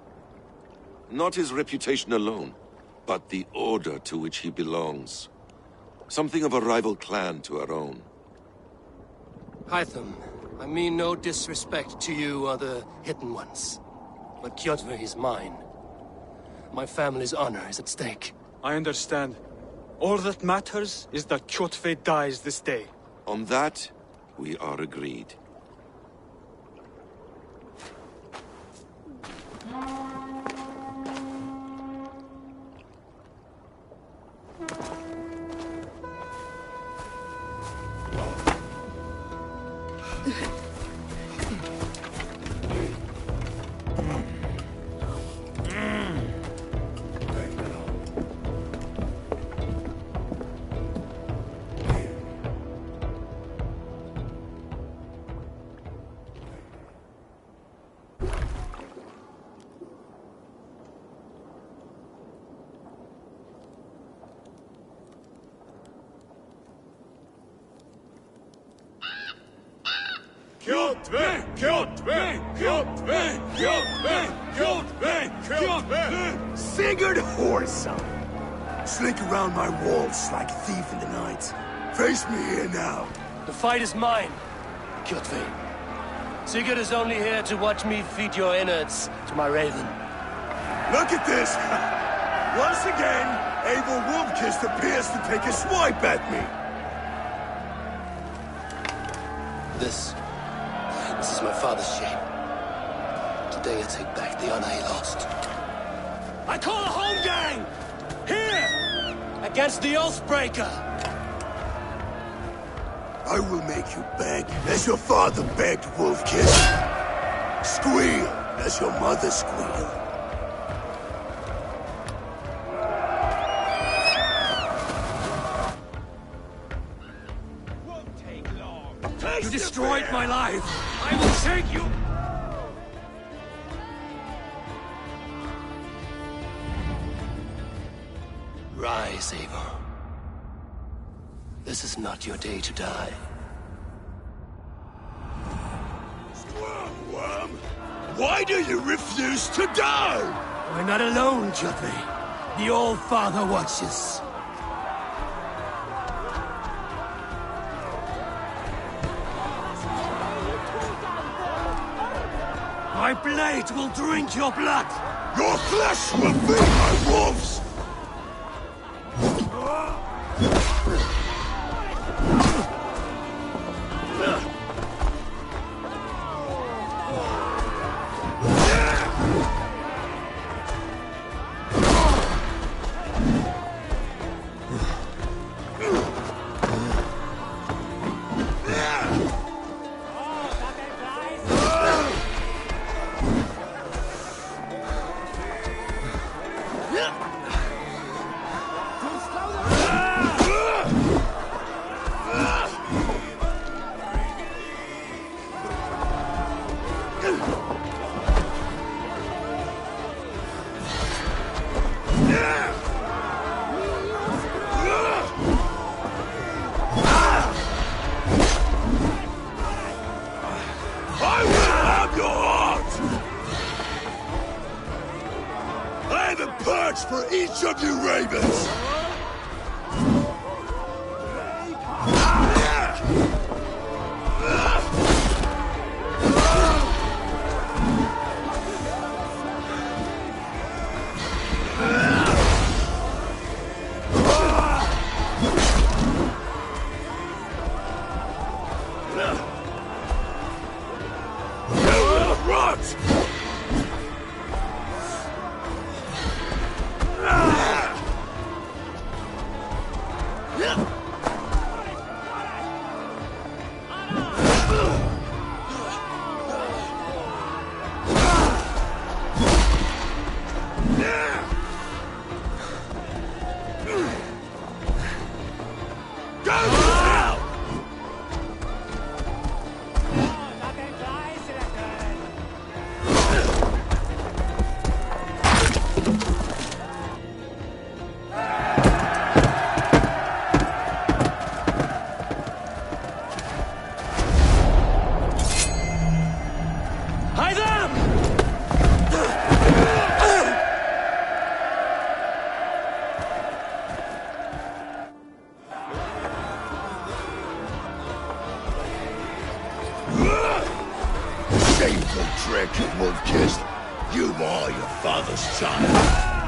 Not his reputation alone, but the order to which he belongs. Something of a rival clan to our own. Hytham, I mean no disrespect to you or the Hidden Ones. But Kjotve is mine. My family's honor is at stake. I understand. All that matters is that Kjotve dies this day. On that, we are agreed. Kjotve! Kjotve! Kjotve! Kjotve! Kjotve! Kjotve! Sigurd Whoreson! Slink around my walls like a thief in the night. Face me here now. The fight is mine, Kjotve. Sigurd is only here to watch me feed your innards to my raven. Look at this! Once again, Abel Wolfkist appears to take a swipe at me. This is my father's shame. Today I take back the honor he lost. I call a home gang! Here! Against the Oathbreaker! I will make you beg as your father begged, Wolfkist. Squeal as your mother squealed. You destroyed my life! I will take you! Rise, Eivor. This is not your day to die. Worm, why do you refuse to die? We're not alone, Kjotve. The All-Father watches. My blade will drink your blood! Your flesh will feed my wolves! For each of you ravens! Shameful trick, Wolfkist. You are your father's child.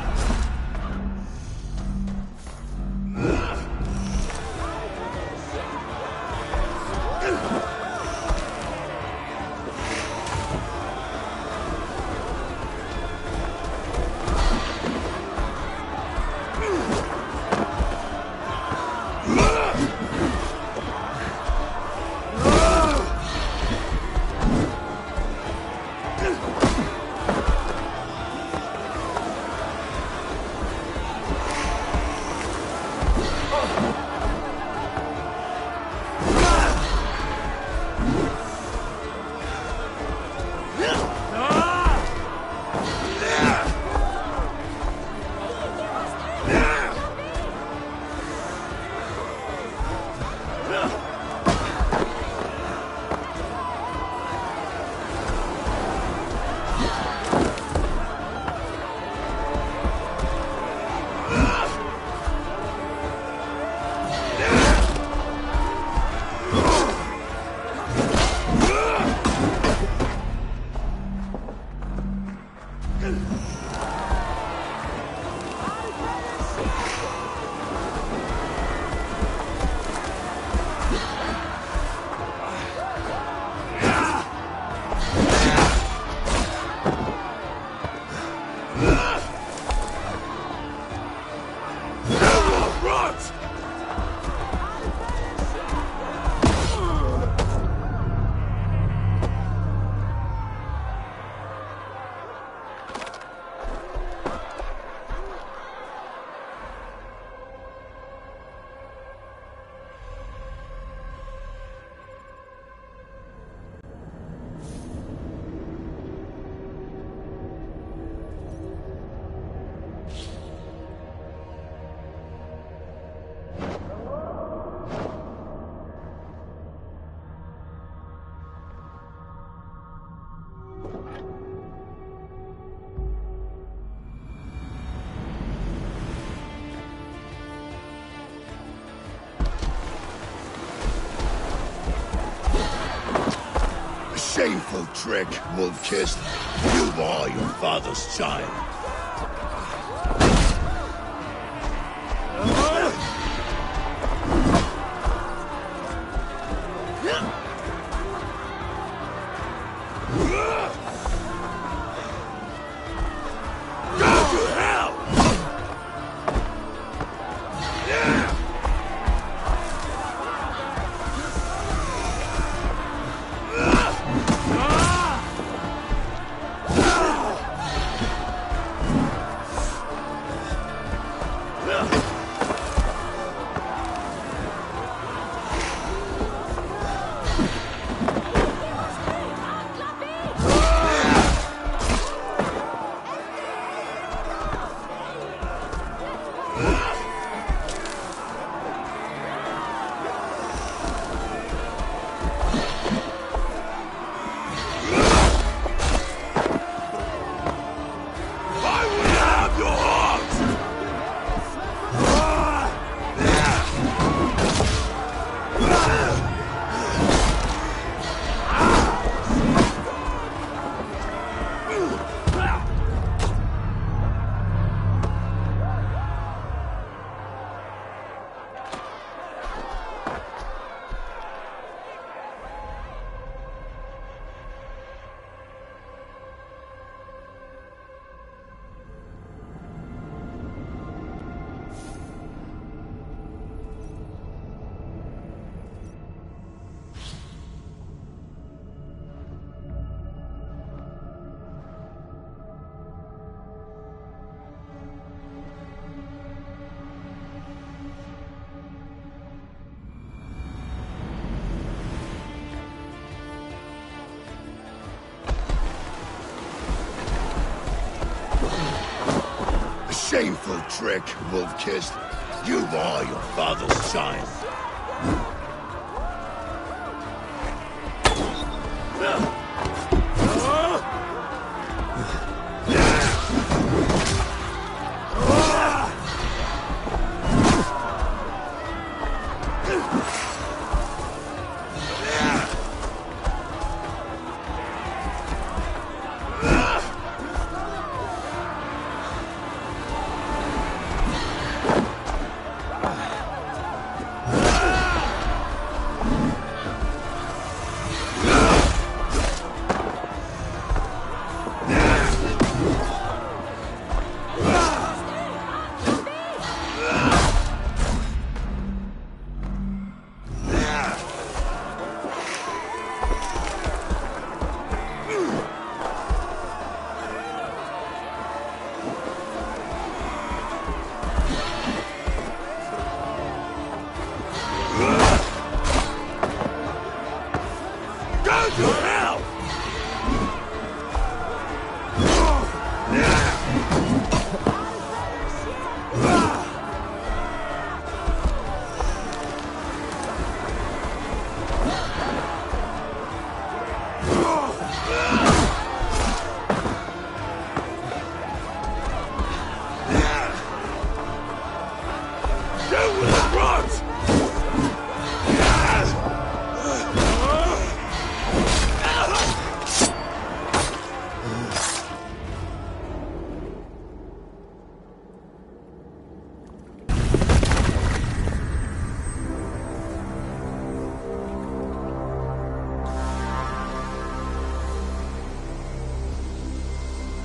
shameful trick, wolf-kissed. You are your father's child. Shameful trick, wolf-kissed. You are your father's child.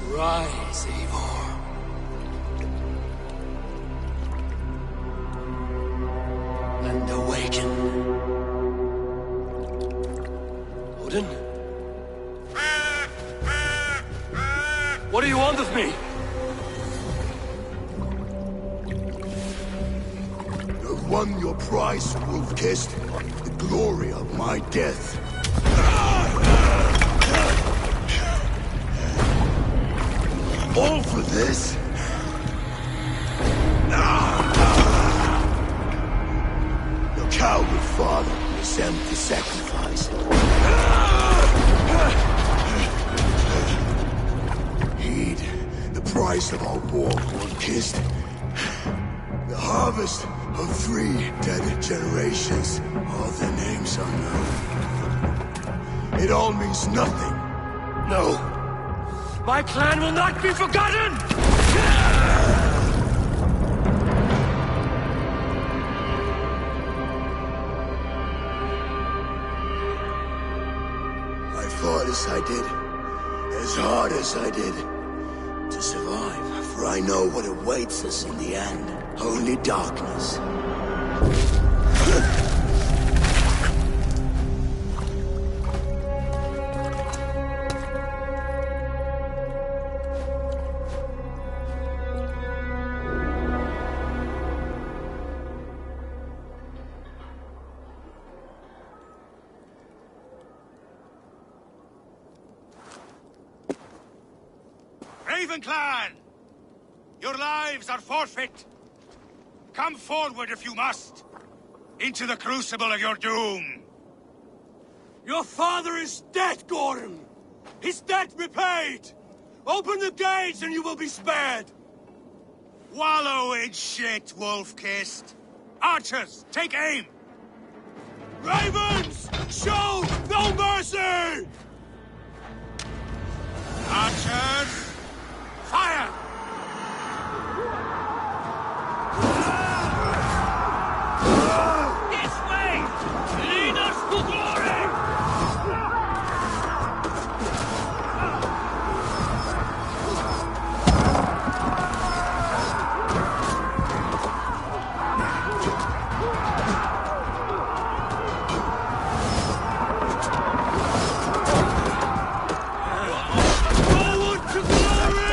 Rise, Eivor. And awaken. Odin? What do you want of me? You've won your prize, wolf-kissed. The glory of my death. All for this? Your coward father is empty sacrifice. Heed the price of our war, wolf-kissed. The harvest of 3 dead generations, all their names unknown. It all means nothing. No. My clan will not be forgotten! I fought as I did, as hard as I did, to survive, for I know what awaits us in the end. Only darkness. Raven Clan! Your lives are forfeit! Come forward if you must! Into the crucible of your doom! Your father is dead, Gordon! His debt repaid! Open the gates and you will be spared! Wallow in shit, wolf-kissed! Archers, take aim! Ravens! Show no mercy! Archers! Fire! This way! Lead us to glory! Forward to glory!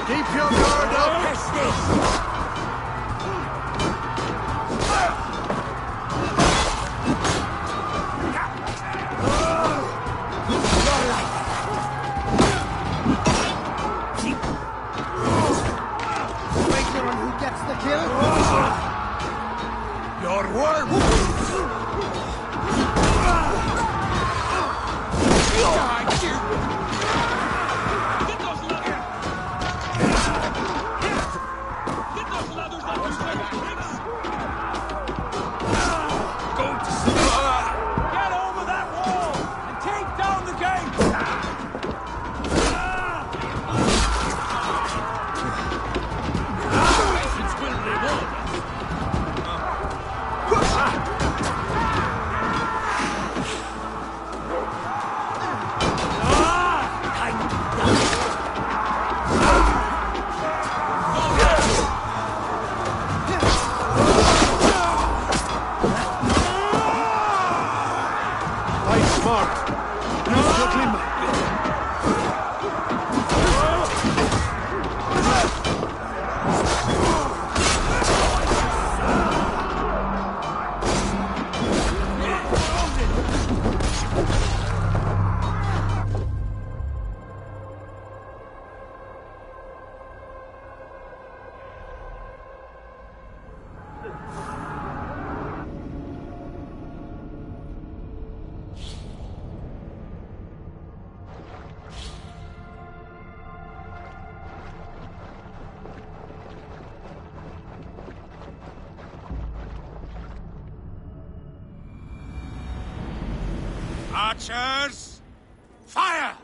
Keep your guard up! Wager on who gets the kill? Your worm! Get over that wall and take down the gate! Patience will reward us. Fight smart! Use your glimmer! Archers! Fire!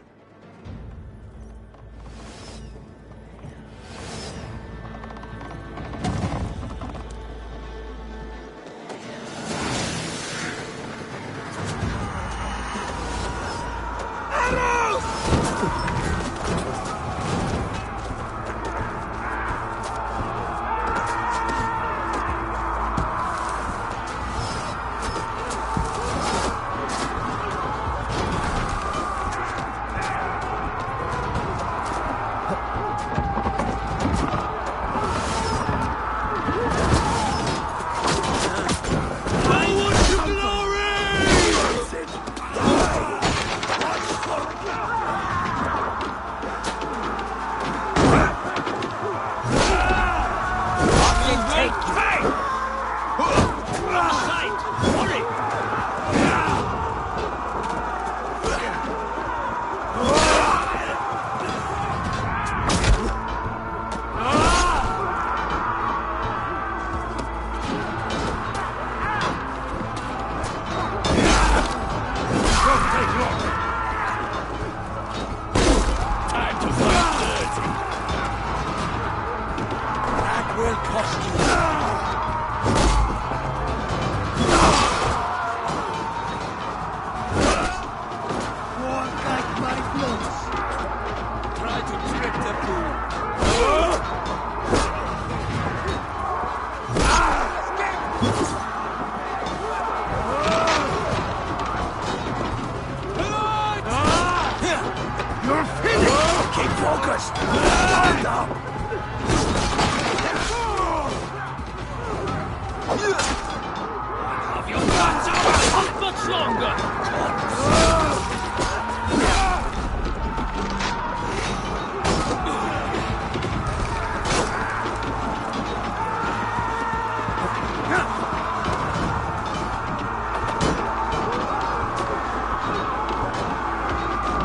Stand up! Have your guns out not much longer!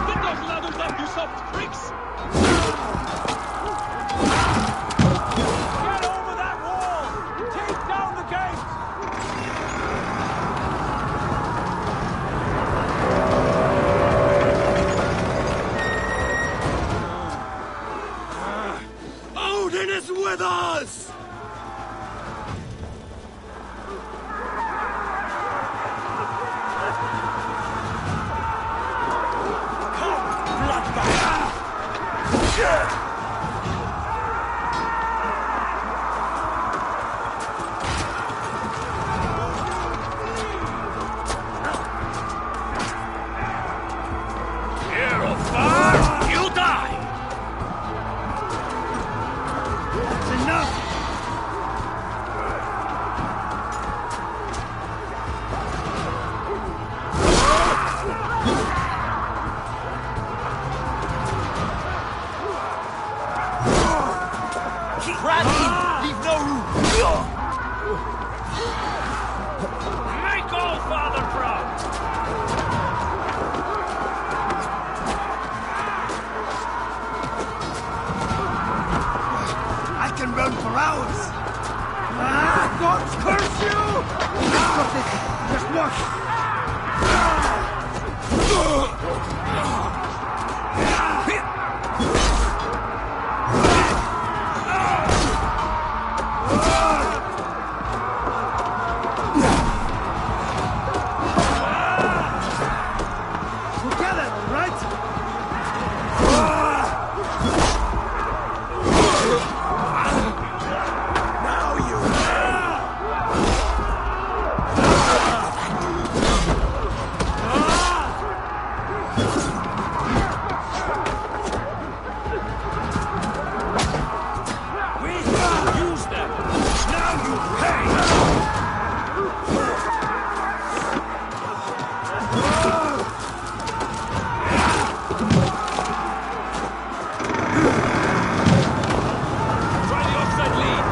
Get those ladders up, you soft pricks! Get over that wall! Take down the gate! Odin is with us! Here of fire, you die! That's enough! Grab him! Leave no room! Make all father proud! I can run for hours! Ah, gods curse you! Just watch! Together, all right? Now Use them! Now you pay! Try the offside lead!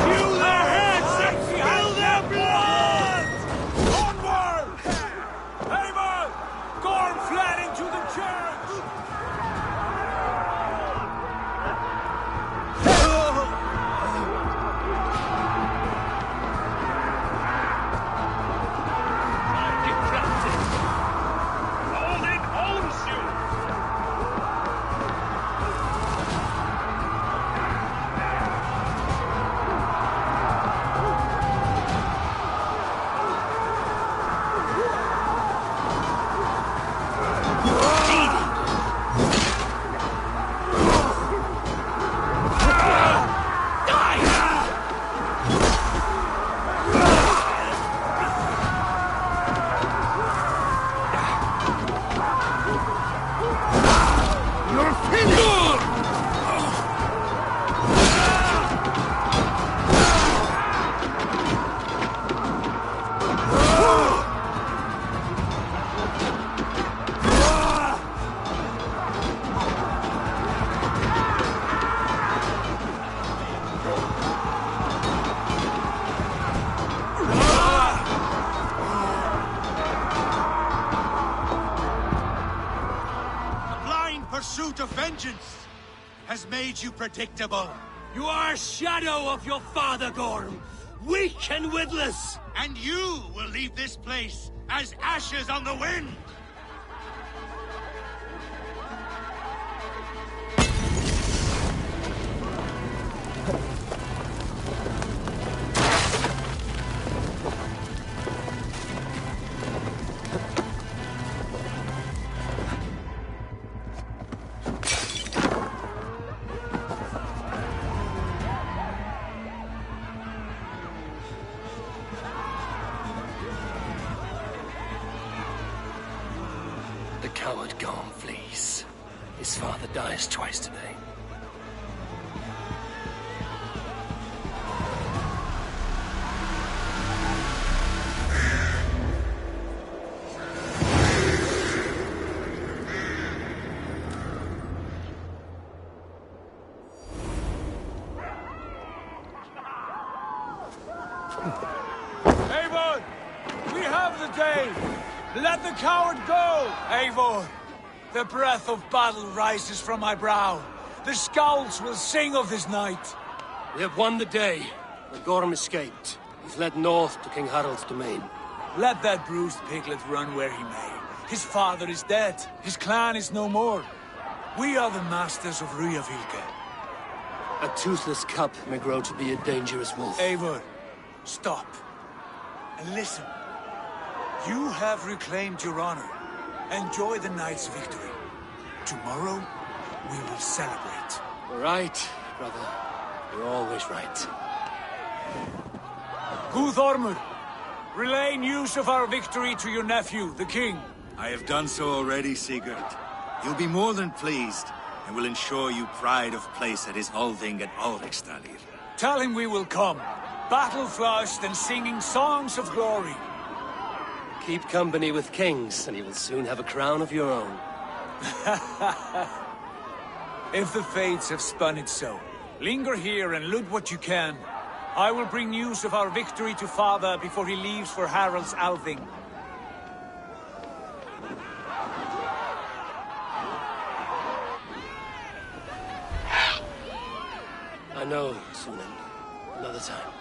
Hew their heads and spill their blood! Onward! Haven! Gorm fled into the church! Odin owns you! You're finished! The blind pursuit of vengeance has made you predictable. You are a shadow of your father, Gorm! Weak and witless! And you will leave this place as ashes on the wind! The coward Gorm flees. His father dies twice today. Let the coward go! Eivor! The breath of battle rises from my brow. The Scouts will sing of this night. We have won the day, but Gorm escaped. He's led north to King Harald's domain. Let that bruised piglet run where he may. His father is dead. His clan is no more. We are the masters of Ryjavík. A toothless cup may grow to be a dangerous wolf. Eivor, stop. And listen. You have reclaimed your honor. Enjoy the night's victory. Tomorrow, we will celebrate. Right, brother. You're always right. Guthormur, relay news of our victory to your nephew, the king. I have done so already, Sigurd. He'll be more than pleased, and will ensure you pride of place at his Althing at Alrekstadir. Tell him we will come, battle-flushed and singing songs of glory. Keep company with kings, and you will soon have a crown of your own. If the fates have spun it so, linger here and loot what you can. I will bring news of our victory to father before he leaves for Harald's Althing. I know, Sunan. Another time.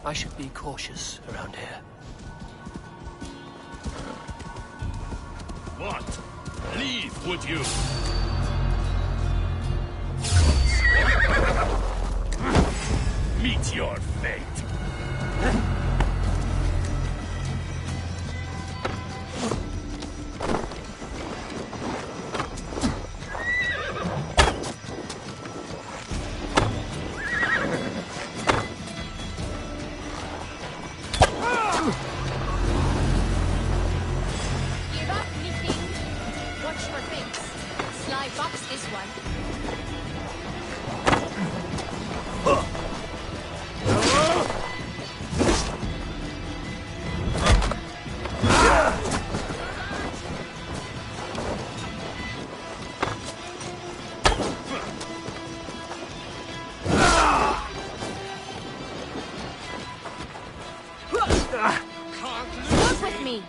I should be cautious around here. What? Leave, would you? Meet your fate. Give up, meeting. Watch your face. Sly box this one. Work with me.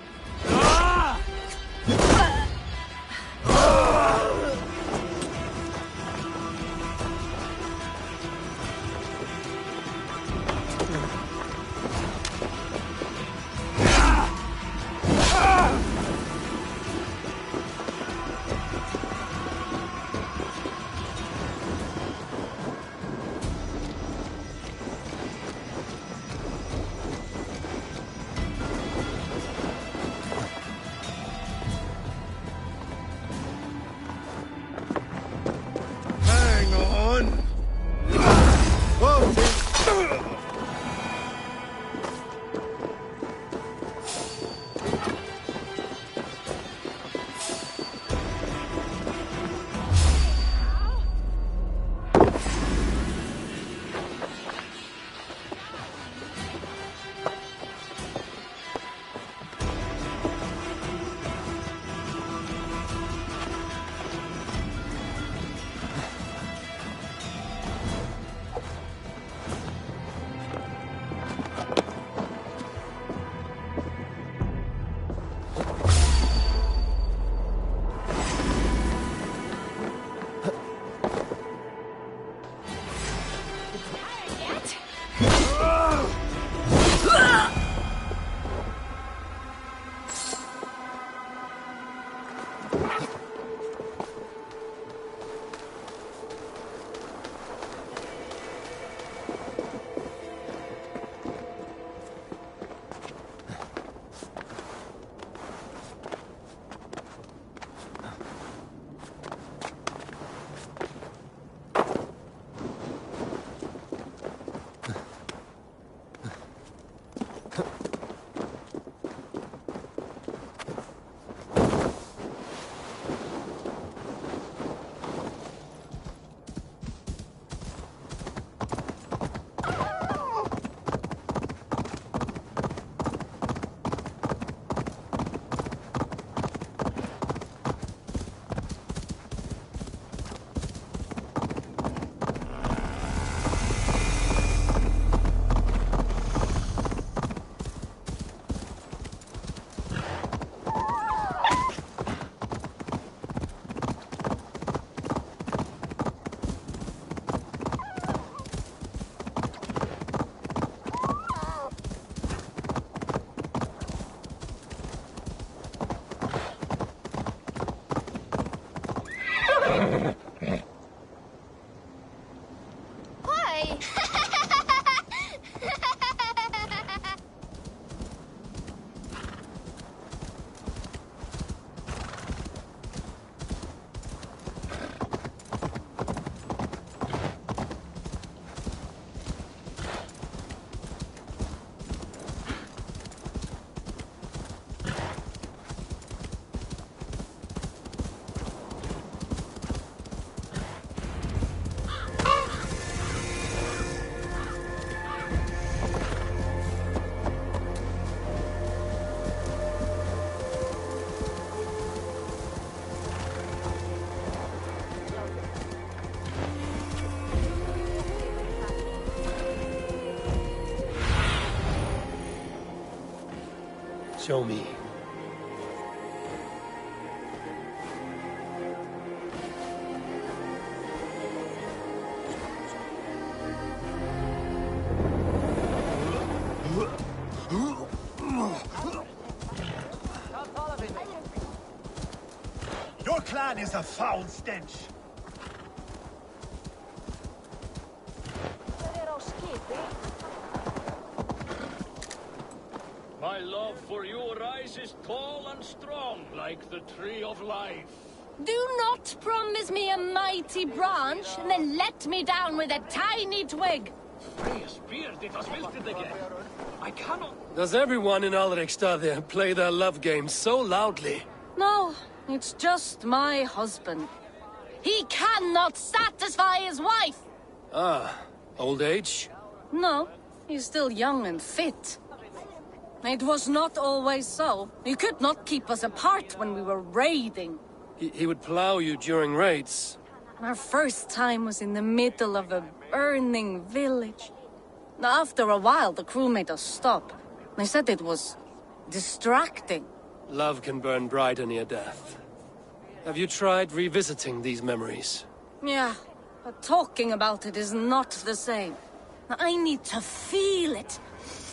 Hang on. Whoa. Why? Show me. Your clan is a foul stench. Little skip, eh? love for you rises tall and strong like the tree of life. Do not promise me a mighty branch and then let me down with a tiny twig. Freya's beard, it has wilted again. I cannot... Does everyone in Alrekstad play their love game so loudly? No, it's just my husband. He cannot satisfy his wife. Ah, old age? No, he's still young and fit. It was not always so. He could not keep us apart when we were raiding. He would plow you during raids. Our first time was in the middle of a burning village. After a while, the crew made us stop. They said it was distracting. Love can burn brighter near death. Have you tried revisiting these memories? Yeah, but talking about it is not the same. I need to feel it,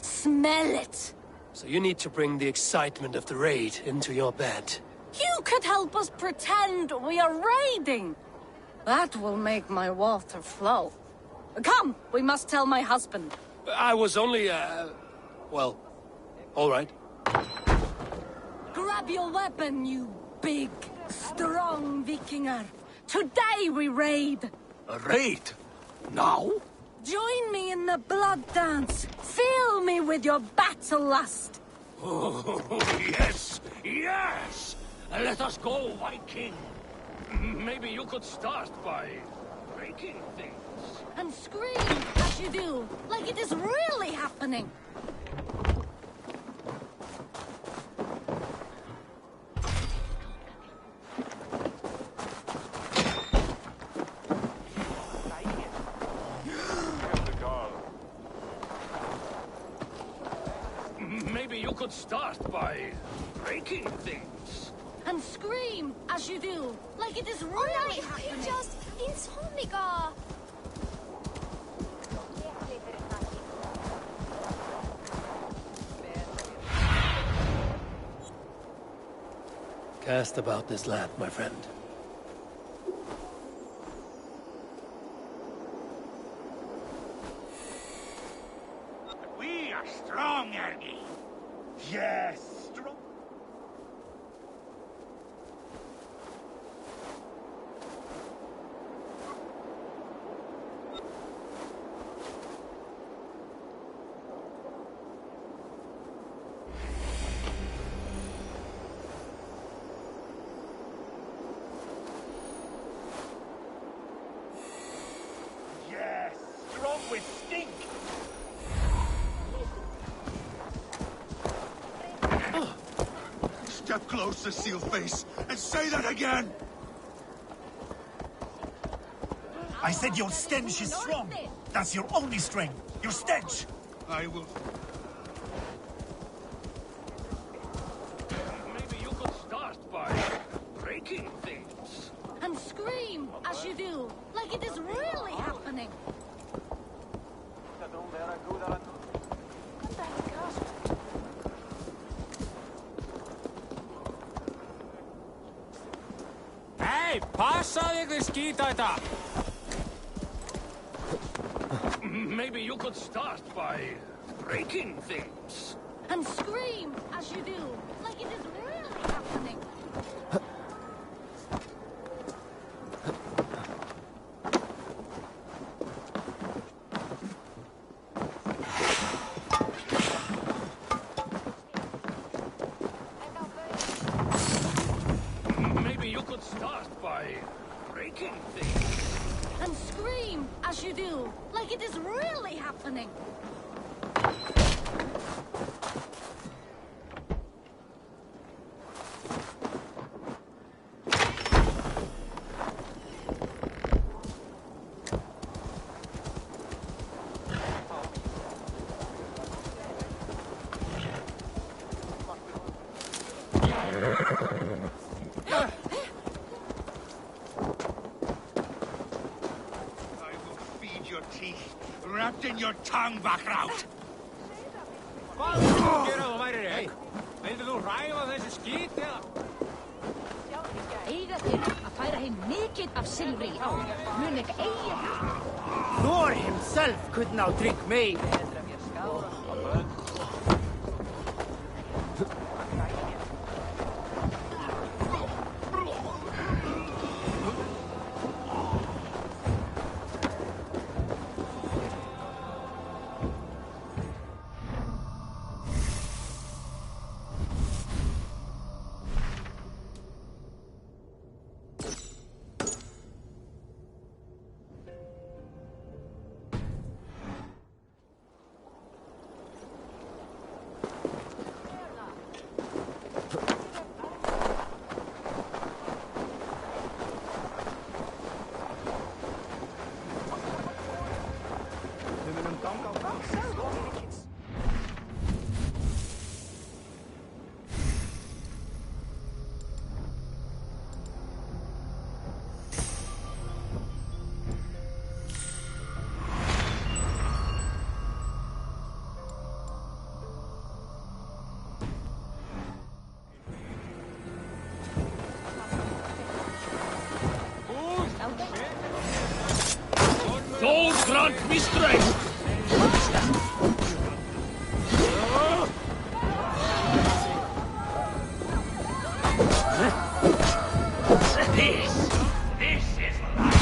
smell it. So you need to bring the excitement of the raid into your bed. You could help us pretend we are raiding. That will make my water flow. Come, we must tell my husband. I was only, well, all right. Grab your weapon, you big, strong Vikinger. Today we raid. A raid? Now? Join me in the blood dance. Fill me with your battle lust. Oh, yes, yes! Let us go, Viking. Maybe you could start by breaking things. And scream as you do, like it is really happening. Maybe you could start by breaking things. And scream as you do, like it is really happening. Just insomnia. Cast about this land, my friend. We are strong, Ernie. Yes, strong. Yes, strong with stink. Step closer, Sealface, and say that again! I said your stench is strong. That's your only strength. Your stench. I will... Maybe you could start by breaking things. And scream as you do, like it is really happening. Hei, passa þig skítæta! Maybe you could start by breaking things. And scream as you do, like it is really happening. Maybe you could start by breaking things. And scream as you do, like it is really happening. Wrapped in your tongue, Backrout! Hvað þú gera þú væri reik? Vildu þú ræfa þessi skít eða? Eiga þér að færa heim mikið af silfri í ár. Mun ekki eigi það. Thor himself could now drink me. me strength! This is life!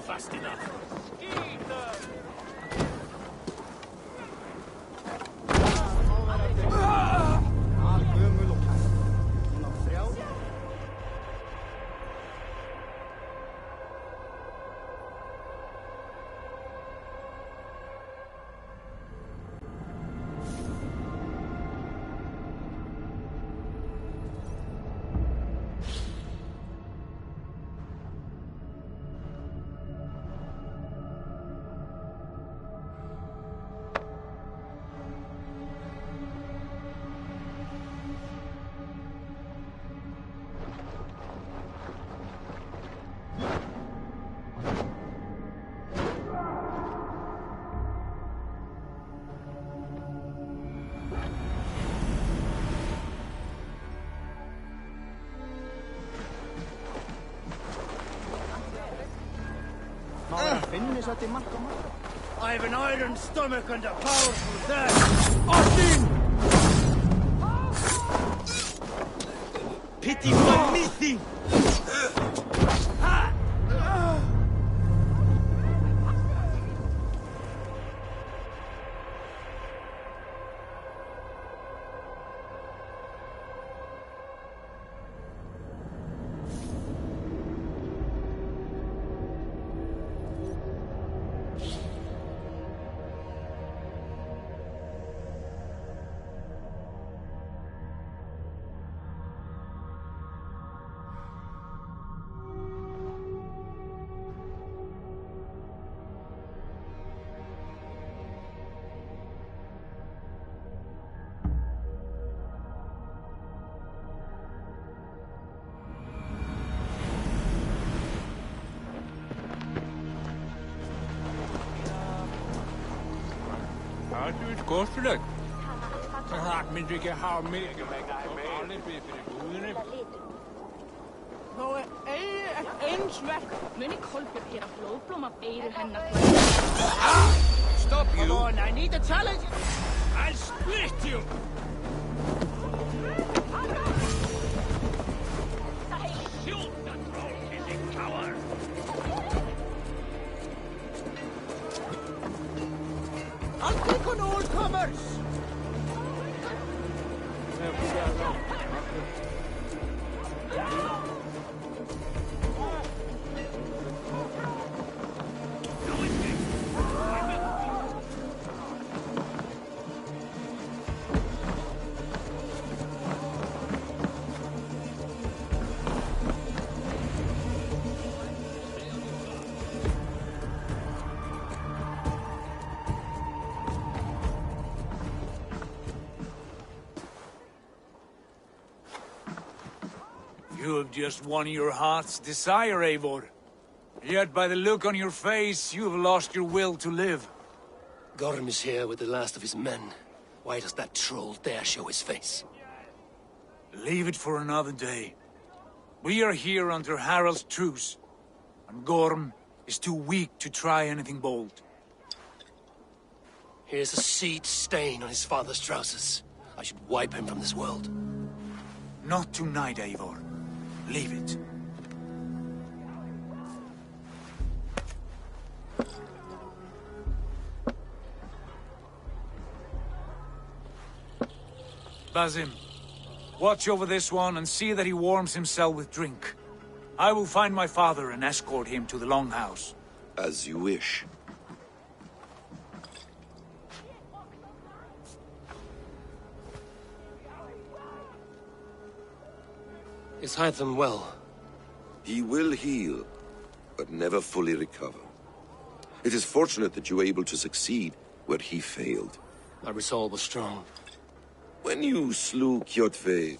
Fast enough. I have an iron stomach and a powerful thirst. Austin! Pity for missing! Kostelijk. Ik moet een keer houden mee. Hvor er indsvagt. Men ikke hold på Peter Blodblom og bede han nok. Stop you! Come on, I need a challenge! I'll split you! Shoot the troll-killing coward! I'll take on all comers! You have just won your heart's desire, Eivor. Yet by the look on your face, you have lost your will to live. Gorm is here with the last of his men. Why does that troll dare show his face? Leave it for another day. We are here under Harald's truce, and Gorm is too weak to try anything bold. Here's a seed stain on his father's trousers. I should wipe him from this world. Not tonight, Eivor. Leave it. Basim, watch over this one and see that he warms himself with drink. I will find my father and escort him to the Longhouse. As you wish. Is Hytham well? He will heal, but never fully recover. It is fortunate that you were able to succeed where he failed. My resolve was strong. When you slew Kjotve,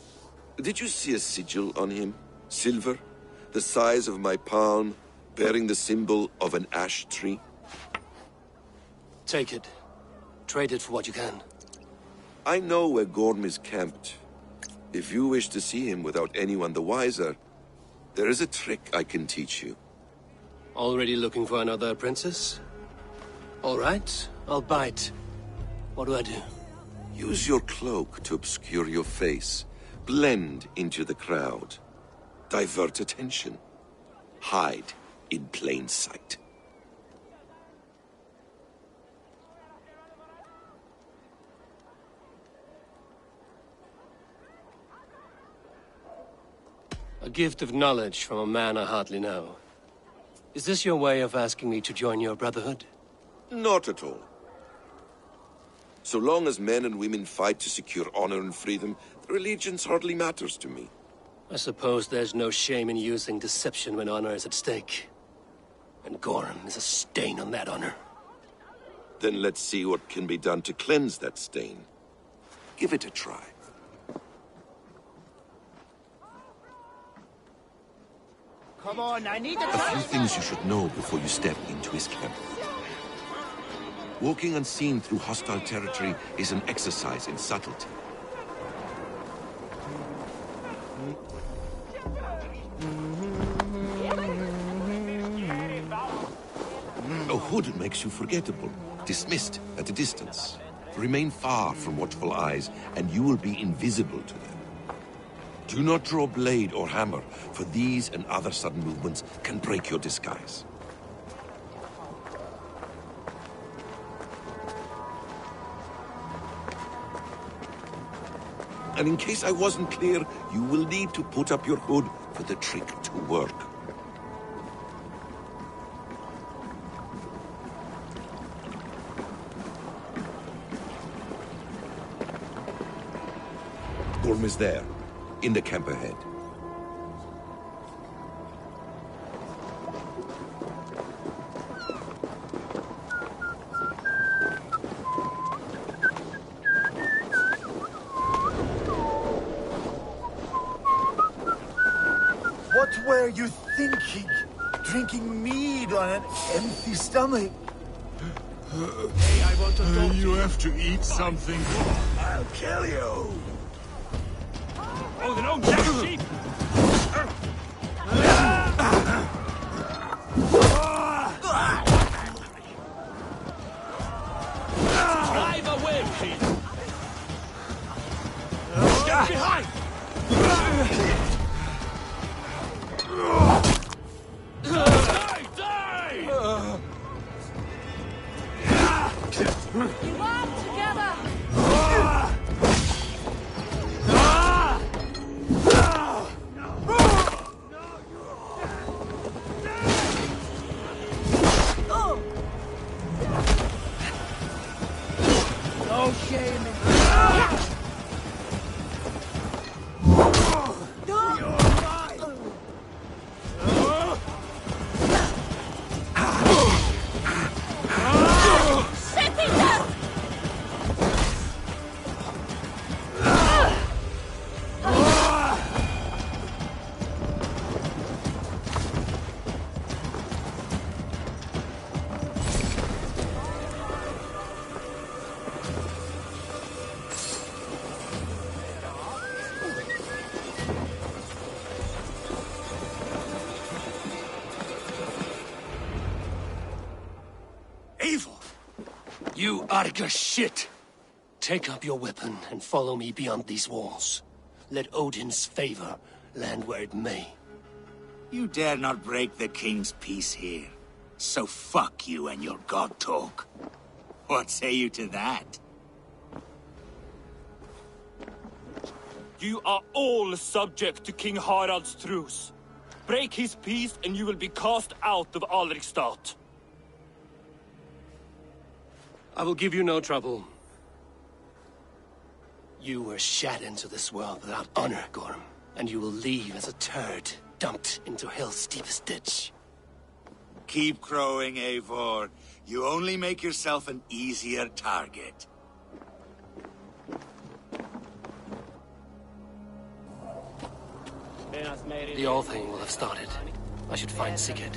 did you see a sigil on him? Silver? The size of my palm, bearing the symbol of an ash tree? Take it. Trade it for what you can. I know where Gorm is camped. If you wish to see him without anyone the wiser, there is a trick I can teach you. Already looking for another princess? All right, I'll bite. What do I do? Use your cloak to obscure your face. Blend into the crowd. Divert attention. Hide in plain sight. A gift of knowledge from a man I hardly know. Is this your way of asking me to join your brotherhood? Not at all. So long as men and women fight to secure honor and freedom, their allegiance hardly matters to me. I suppose there's no shame in using deception when honor is at stake. And Gorm is a stain on that honor. Then let's see what can be done to cleanse that stain. Give it a try. Come on, I need a A few things you should know before you step into his camp. Walking unseen through hostile territory is an exercise in subtlety. A hood makes you forgettable, dismissed at a distance. Remain far from watchful eyes, and you will be invisible to them. Do not draw blade or hammer, for these and other sudden movements can break your disguise. And in case I wasn't clear, you will need to put up your hood for the trick to work. Gorm is there, in the camp ahead. What were you thinking? Drinking mead on an empty stomach? Hey, I want to talk to you. have to eat something. I'll kill you! Oh, the old black sheep! Drive away, sheep! Get behind! Die! Die! You are together! No shame in You Arga shit! Take up your weapon and follow me beyond these walls. Let Odin's favor land where it may. You dare not break the king's peace here. So fuck you and your god talk. What say you to that? You are all subject to King Harald's truce. Break his peace and you will be cast out of Alrikstad. I will give you no trouble. You were shat into this world without honor, Gorm, and you will leave as a turd, dumped into hell's deepest ditch. Keep crowing, Eivor. You only make yourself an easier target. The All Thing will have started. I should find Sigurd.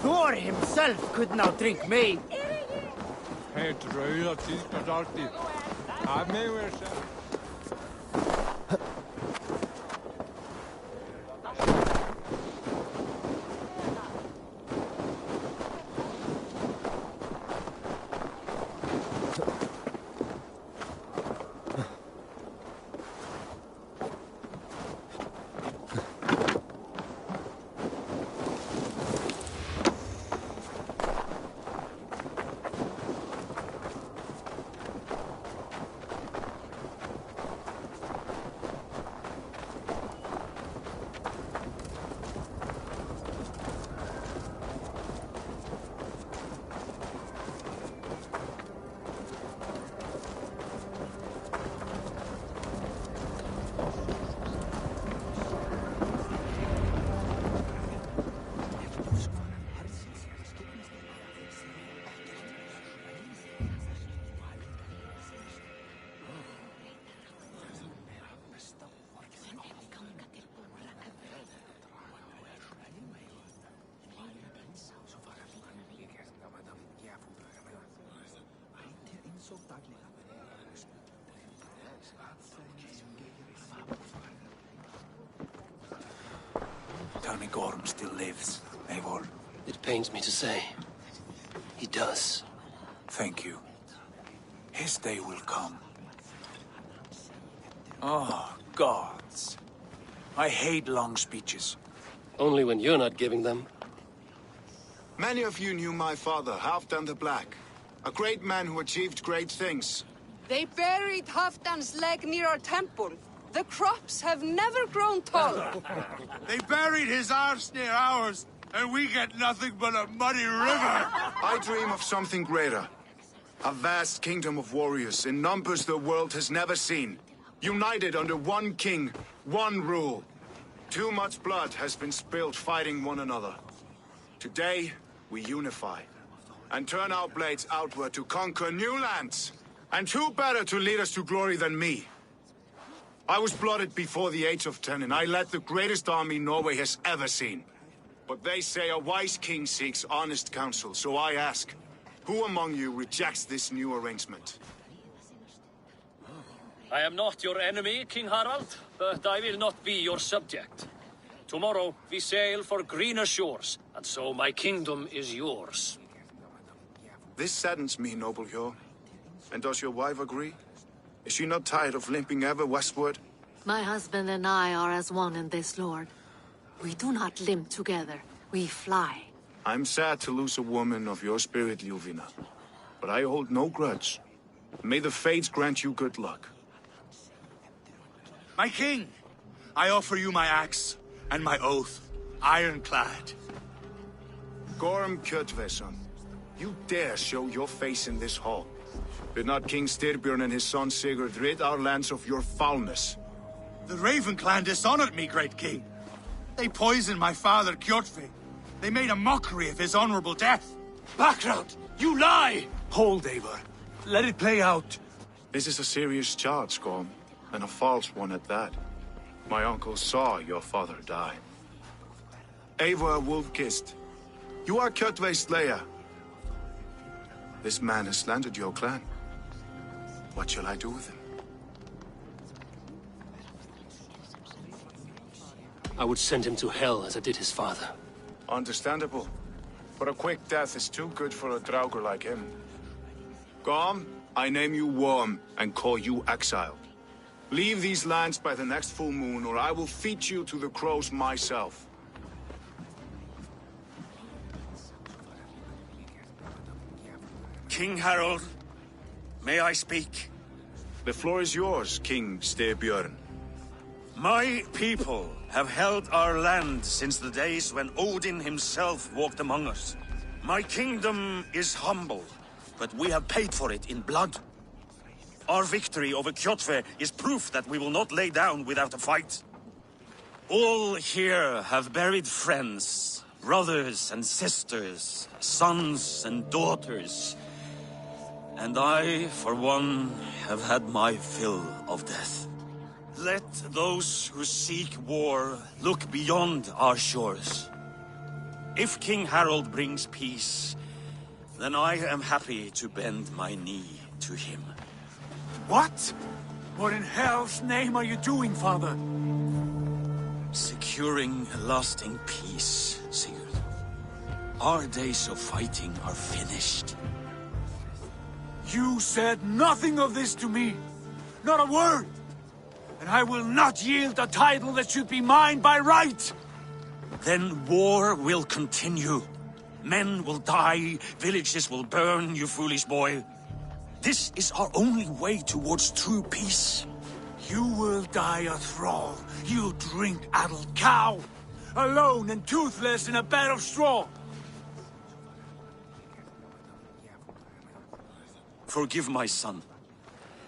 Thor himself could not drink me. Tell me Gorm still lives, Eivor. It pains me to say. He does. Thank you. His day will come. Oh, gods. I hate long speeches. Only when you're not giving them. Many of you knew my father, Halfdan the Black. A great man who achieved great things. They buried Halfdan's leg near our temple. The crops have never grown taller. They buried his arse near ours, and we get nothing but a muddy river. I dream of something greater. A vast kingdom of warriors in numbers the world has never seen. United under one king, one rule. Too much blood has been spilled fighting one another. Today, we unify and turn our blades outward to conquer new lands. And who better to lead us to glory than me? I was blooded before the age of 10, and I led the greatest army Norway has ever seen. But they say a wise king seeks honest counsel, so I ask, who among you rejects this new arrangement? I am not your enemy, King Harald, but I will not be your subject. Tomorrow we sail for greener shores, and so my kingdom is yours. This saddens me, noble Hjor. And does your wife agree? Is she not tired of limping ever westward? My husband and I are as one in this, Lord. We do not limp together. We fly. I'm sad to lose a woman of your spirit, Ljuvina. But I hold no grudge. May the fates grant you good luck. My king, I offer you my axe and my oath, ironclad. Gorm Kjotveson, you dare show your face in this hall. Did not King Styrbjörn and his son Sigurd rid our lands of your foulness? The Raven clan dishonored me, great king. They poisoned my father, Kjotve. They made a mockery of his honorable death. Background! You lie! Hold, Eivor. Let it play out. This is a serious charge, Gorm, and a false one at that. My uncle saw your father die. Eivor Wolf-Kissed, you are Kjotve's slayer. This man has slandered your clan. What shall I do with him? I would send him to hell as I did his father. Understandable. But a quick death is too good for a Draugr like him. Gorm, I name you Worm and call you exiled. Leave these lands by the next full moon, or I will feed you to the crows myself. King Harold, may I speak? The floor is yours, King Styrbjörn. My people have held our land since the days when Odin himself walked among us. My kingdom is humble, but we have paid for it in blood. Our victory over Kjotve is proof that we will not lay down without a fight. All here have buried friends, brothers and sisters, sons and daughters. And I, for one, have had my fill of death. Let those who seek war look beyond our shores. If King Harold brings peace, then I am happy to bend my knee to him. What? What in hell's name are you doing, father? Securing a lasting peace, Sigurd. Our days of fighting are finished. You said nothing of this to me. Not a word. And I will not yield a title that should be mine by right. Then war will continue. Men will die, villages will burn, you foolish boy. This is our only way towards true peace. You will die a thrall. You'll drink addled cow. Alone and toothless in a bed of straw. Forgive my son.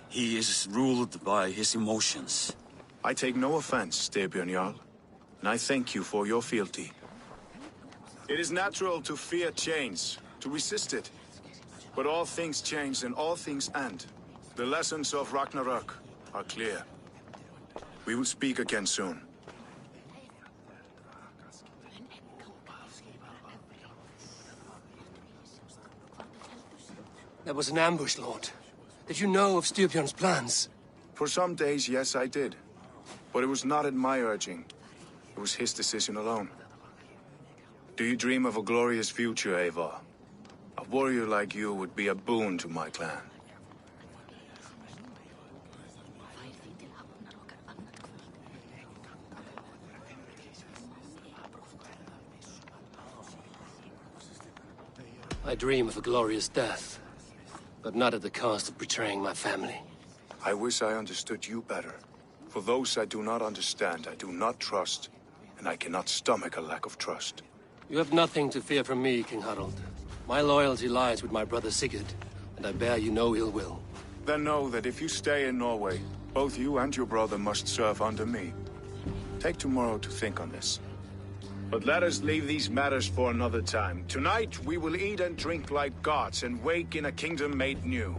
He is ruled by his emotions. I take no offense, Styrbjörn Jarl, and I thank you for your fealty. It is natural to fear change, to resist it. But all things change and all things end. The lessons of Ragnarok are clear. We will speak again soon. That was an ambush, Lord. Did you know of Styrbjörn's plans? For some days, yes, I did. But it was not at my urging. It was his decision alone. Do you dream of a glorious future, Eivor? A warrior like you would be a boon to my clan. I dream of a glorious death, but not at the cost of betraying my family. I wish I understood you better. For those I do not understand, I do not trust, and I cannot stomach a lack of trust. You have nothing to fear from me, King Harold. My loyalty lies with my brother Sigurd, and I bear you no ill will. Then know that if you stay in Norway, both you and your brother must serve under me. Take tomorrow to think on this. But let us leave these matters for another time. Tonight, we will eat and drink like gods and wake in a kingdom made new.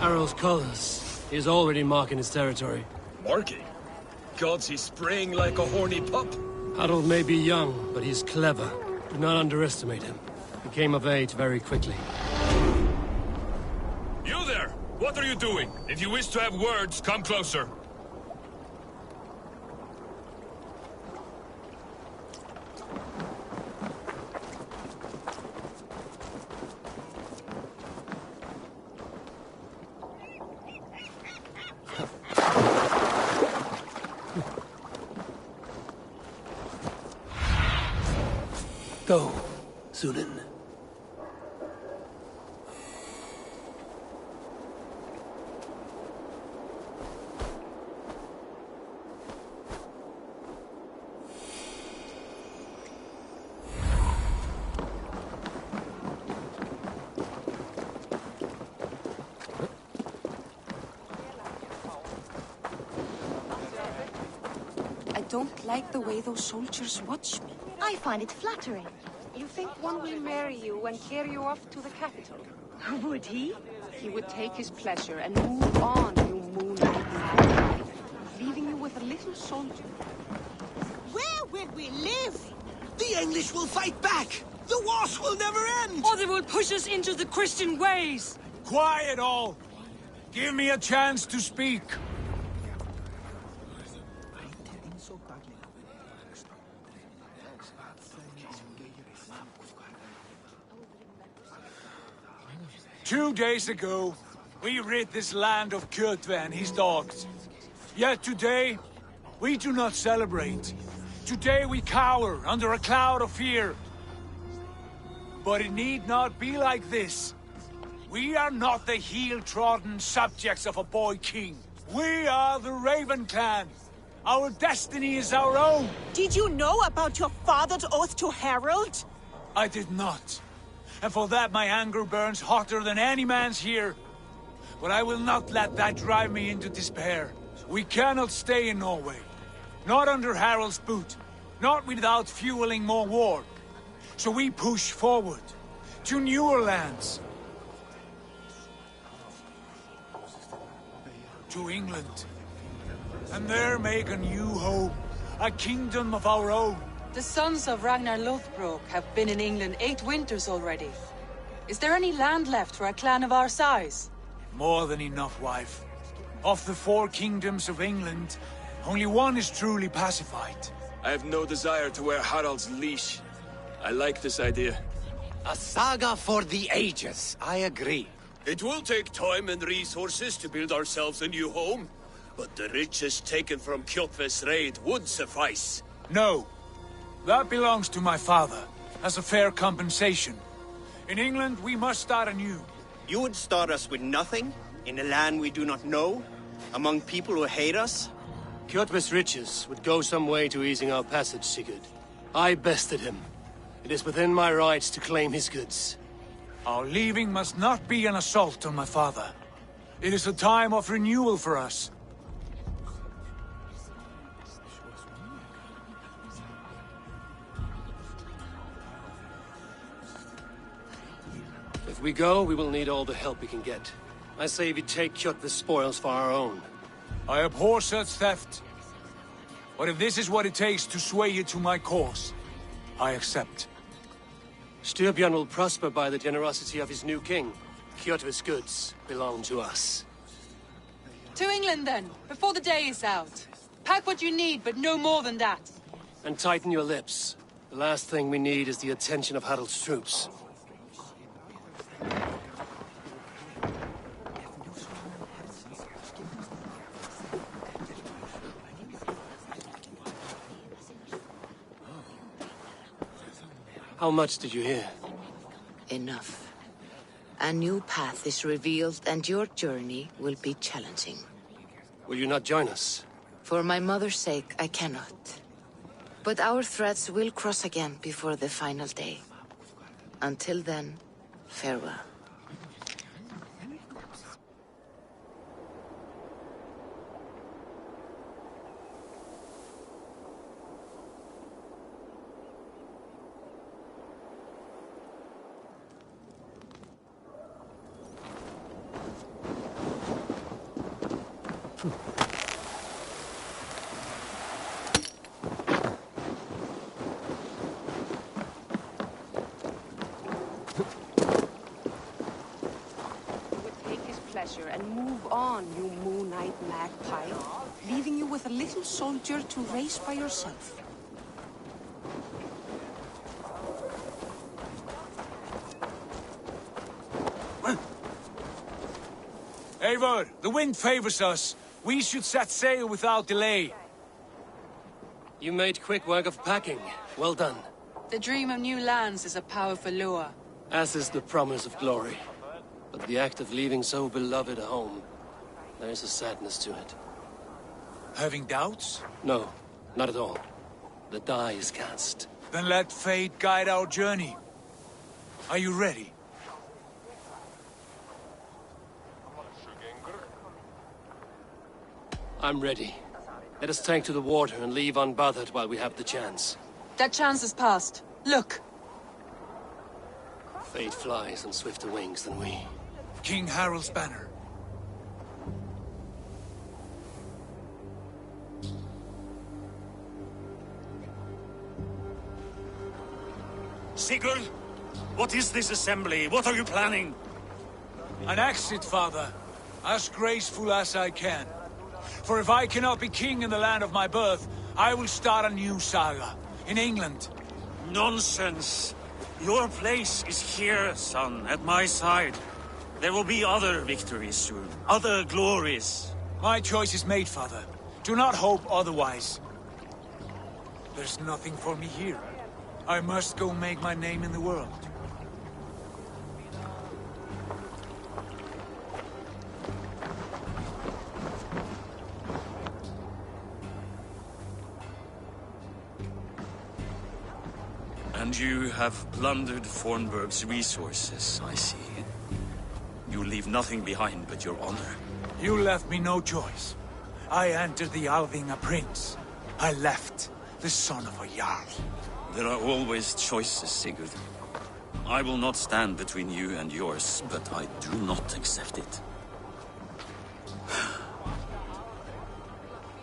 Harald's colors. He is already marking his territory. Marking? Gods, he's spraying like a horny pup. Harold may be young, but he's clever. Do not underestimate him. He came of age very quickly. You there! What are you doing? If you wish to have words, come closer. go, Sunan. I don't like the way those soldiers watch me. I find it flattering. You think one will marry you and carry you off to the capital? Would he? He would take his pleasure and move on, you moonlight mad, leaving you with a little soldier. Where will we live? The English will fight back! The wars will never end! Or they will push us into the Christian ways! Quiet all! Give me a chance to speak. Two days ago, we rid this land of Kjotve and his dogs. Yet today, we do not celebrate. Today we cower under a cloud of fear. But it need not be like this. We are not the heel-trodden subjects of a boy king. We are the Raven clan. Our destiny is our own. Did you know about your father's oath to Harold? I did not. And for that my anger burns hotter than any man's here. But I will not let that drive me into despair. We cannot stay in Norway. Not under Harald's boot. Not without fueling more war. So we push forward. To newer lands. To England. And there make a new home. A kingdom of our own. The sons of Ragnar Lothbrok have been in England 8 winters already. Is there any land left for a clan of our size? More than enough, wife. Of the 4 kingdoms of England, only one is truly pacified. I have no desire to wear Harald's leash. I like this idea. A saga for the ages, I agree. It will take time and resources to build ourselves a new home, but the riches taken from Kjotve's raid would suffice. No. That belongs to my father, as a fair compensation. In England, we must start anew. You would start us with nothing? In a land we do not know? Among people who hate us? Kjotve's riches would go some way to easing our passage, Sigurd. I bested him. It is within my rights to claim his goods. Our leaving must not be an assault on my father. It is a time of renewal for us. If we go, we will need all the help we can get. I say we take Kjotve's spoils for our own. I abhor such theft. But if this is what it takes to sway you to my cause, I accept. Styrbjörn will prosper by the generosity of his new king. Kjotve's goods belong to us. To England then, before the day is out. Pack what you need, but no more than that. And tighten your lips. The last thing we need is the attention of Harald's troops. How much did you hear? Enough. A new path is revealed, and your journey will be challenging. Will you not join us? For my mother's sake, I cannot. But our threads will cross again before the final day. Until then, farewell. And move on, you moon-eyed magpie, leaving you with a little soldier to race by yourself. Eivor, the wind favors us. We should set sail without delay. You made quick work of packing. Well done. The dream of new lands is a powerful lure. As is the promise of glory. But the act of leaving so beloved a home, there is a sadness to it. Having doubts? No, not at all. The die is cast. Then let fate guide our journey. Are you ready? I'm ready. Let us tank to the water and leave unbothered while we have the chance. That chance is past. Look! Fate flies on swifter wings than we. King Harald's banner. Sigurd, what is this assembly? What are you planning? An exit, father. As graceful as I can. For if I cannot be king in the land of my birth, I will start a new saga. In England. Nonsense. Your place is here, son, at my side. There will be other victories soon. Other glories. My choice is made, father. Do not hope otherwise. There's nothing for me here. I must go make my name in the world. And you have plundered Fornburg's resources, I see. You leave nothing behind but your honor. You left me no choice. I entered the Alving a prince. I left the son of a Jarl. There are always choices, Sigurd. I will not stand between you and yours, but I do not accept it.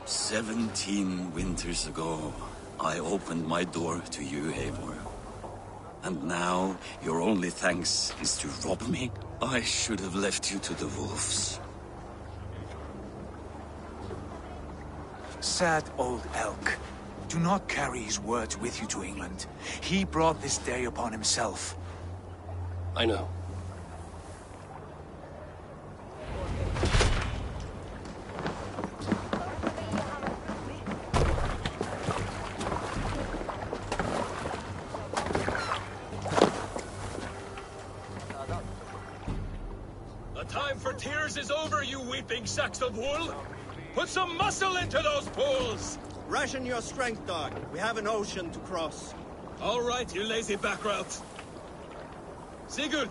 17 winters ago, I opened my door to you, Eivor. And now, your only thanks is to rob me? I should have left you to the wolves. Sad old elk. Do not carry his words with you to England. He brought this day upon himself. I know. The time for tears is over, you weeping sacks of wool! Put some muscle into those pools! Ration your strength, dog. We have an ocean to cross. All right, you lazy backrout. Sigurd,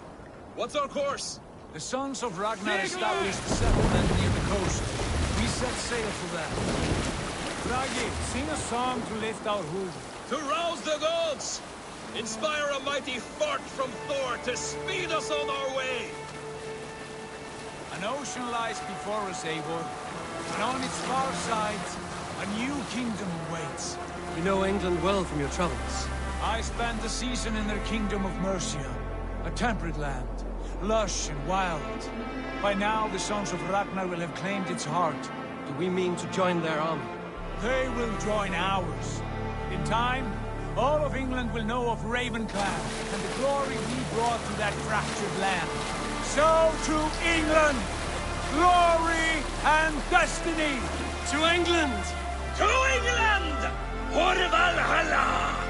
what's our course? The sons of Ragnar established a settlement near the coast. We set sail for that. Bragi, sing a song to lift our hood. To rouse the gods! Inspire a mighty fart from Thor to speed us on our way! An ocean lies before us, Eivor. And on its far sides, a new kingdom waits. You know England well from your travels. I spent a season in their kingdom of Mercia. A temperate land, lush and wild. By now, the sons of Ragnar will have claimed its heart. Do we mean to join their army? They will join ours. In time, all of England will know of Ravenclan and the glory we brought to that fractured land. So to England! Glory and destiny! To England! To England! For Valhalla!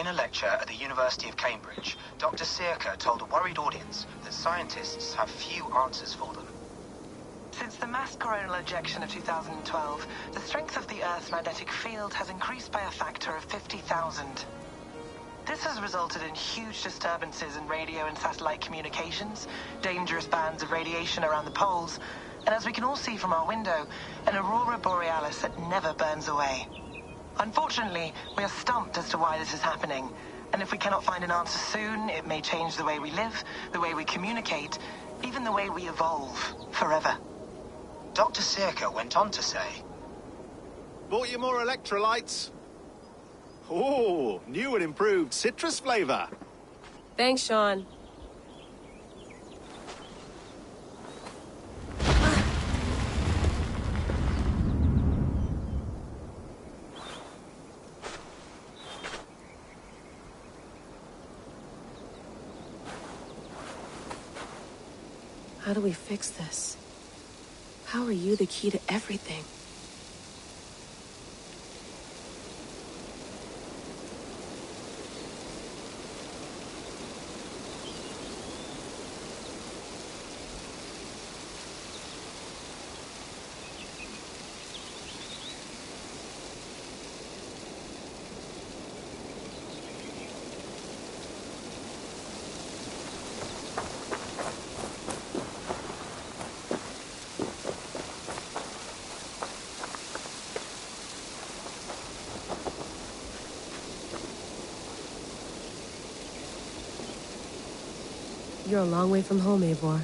In a lecture at the University of Cambridge, Dr. Circa told a worried audience that scientists have few answers for them. Since the mass coronal ejection of 2012, the strength of the Earth's magnetic field has increased by a factor of 50,000. This has resulted in huge disturbances in radio and satellite communications, dangerous bands of radiation around the poles, and as we can all see from our window, an aurora borealis that never burns away. Unfortunately, we are stumped as to why this is happening, and if we cannot find an answer soon, it may change the way we live, the way we communicate, even the way we evolve forever. Dr. Circa went on to say, Bought you more electrolytes? Oh, new and improved citrus flavor. Thanks, Sean. How do we fix this? How are you the key to everything? You're a long way from home, Eivor.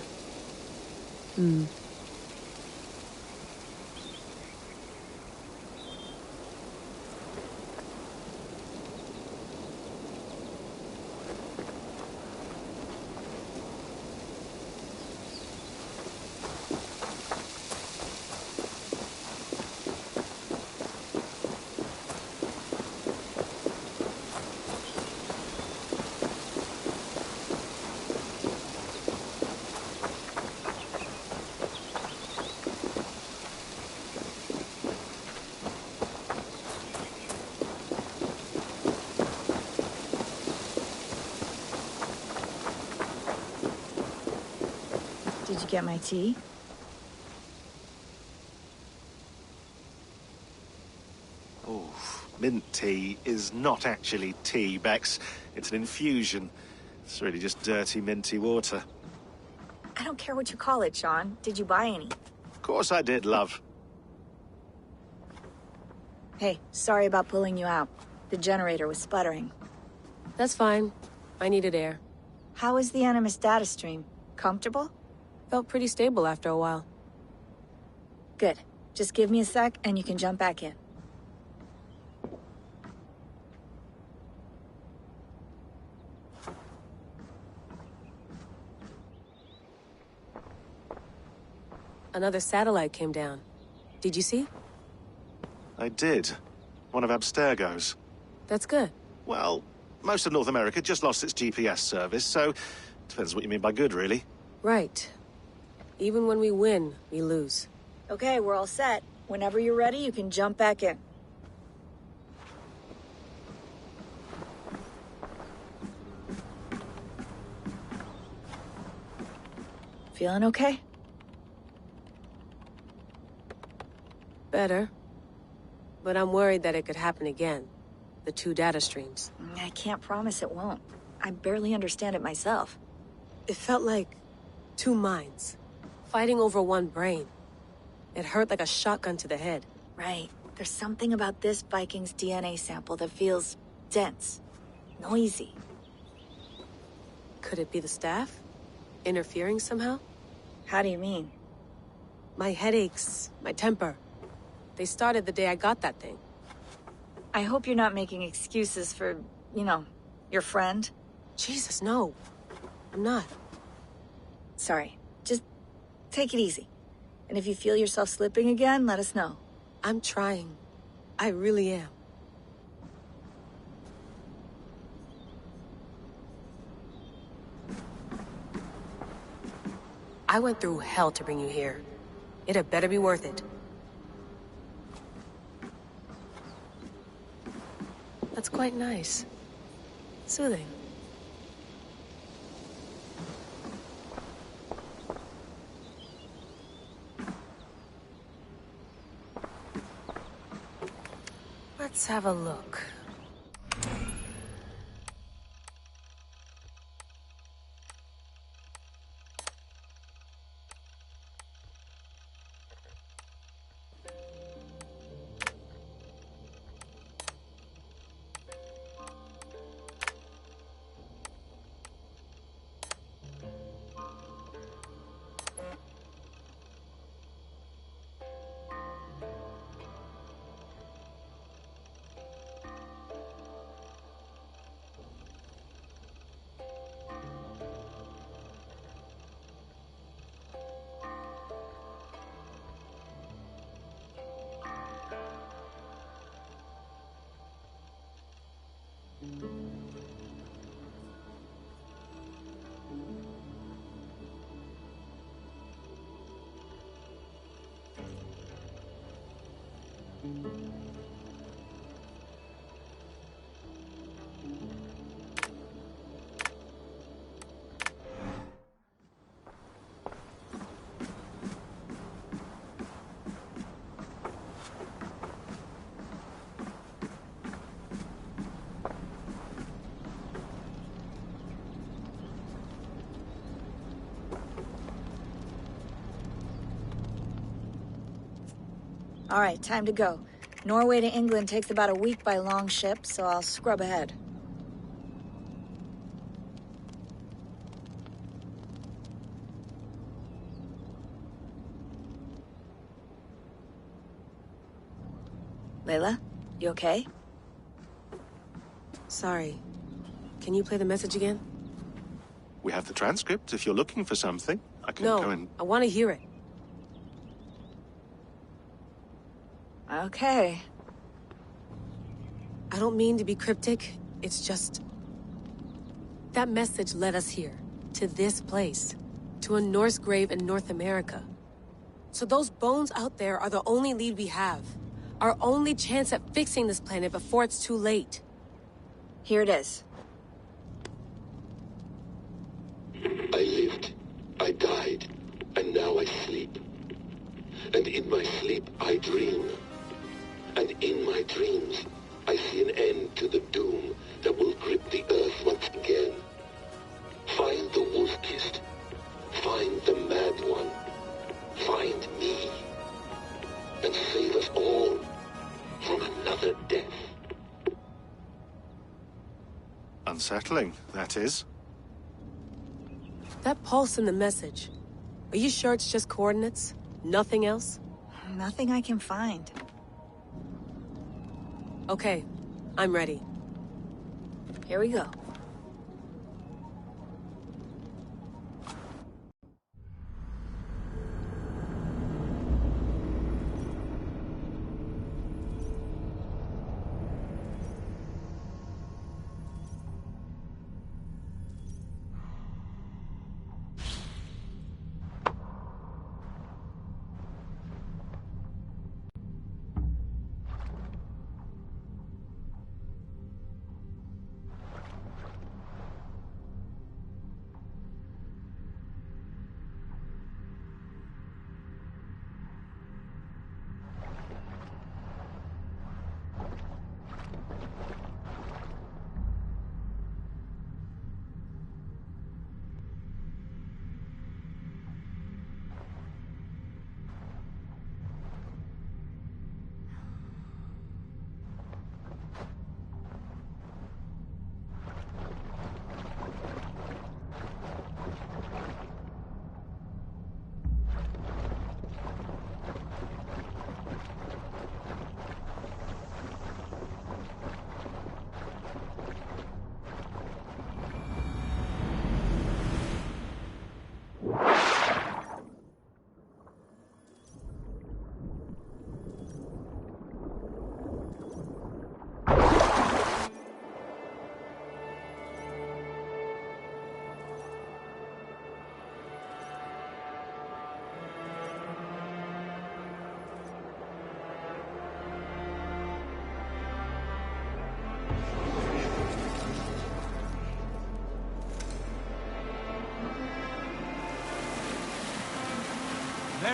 Did you get my tea? Oh, mint tea is not actually tea, Bex. It's an infusion. It's really just dirty, minty water. I don't care what you call it, Sean. Did you buy any? Of course I did, love. Hey, sorry about pulling you out. The generator was sputtering. That's fine. I needed air. How is the Animus data stream? Comfortable? Felt pretty stable after a while. Good. Just give me a sec and you can jump back in. Another satellite came down. Did you see? I did. One of Abstergo's. That's good. Well, most of North America just lost its GPS service, so depends what you mean by good, really. Right. Even when we win, we lose. Okay, we're all set. Whenever you're ready, you can jump back in. Feeling okay? Better. But I'm worried that it could happen again. The two data streams. I can't promise it won't. I barely understand it myself. It felt like two minds. Fighting over one brain. It hurt like a shotgun to the head. Right. There's something about this Viking's DNA sample that feels dense. Noisy. Could it be the staff? Interfering somehow? How do you mean? My headaches, my temper. They started the day I got that thing. I hope you're not making excuses for, you know, your friend. Jesus, no. I'm not. Sorry. Just take it easy. And if you feel yourself slipping again, let us know. I'm trying. I really am. I went through hell to bring you here. It had better be worth it. That's quite nice. Soothing. Let's have a look. All right, time to go. Norway to England takes about a week by long ship, so I'll scrub ahead. Layla, you okay? Sorry. Can you play the message again? We have the transcript if you're looking for something. I can go and... I want to hear it. Okay. I don't mean to be cryptic. It's just... that message led us here. To this place. To a Norse grave in North America. So those bones out there are the only lead we have. Our only chance at fixing this planet before it's too late. Here it is. I lived, I died, and now I sleep. And in my sleep I dream. And in my dreams, I see an end to the doom that will grip the earth once again. Find the wolf-kissed. Find the mad one. Find me. And save us all from another death. Unsettling, that is. That pulse in the message. Are you sure it's just coordinates? Nothing else? Nothing I can find. Okay, I'm ready. Here we go.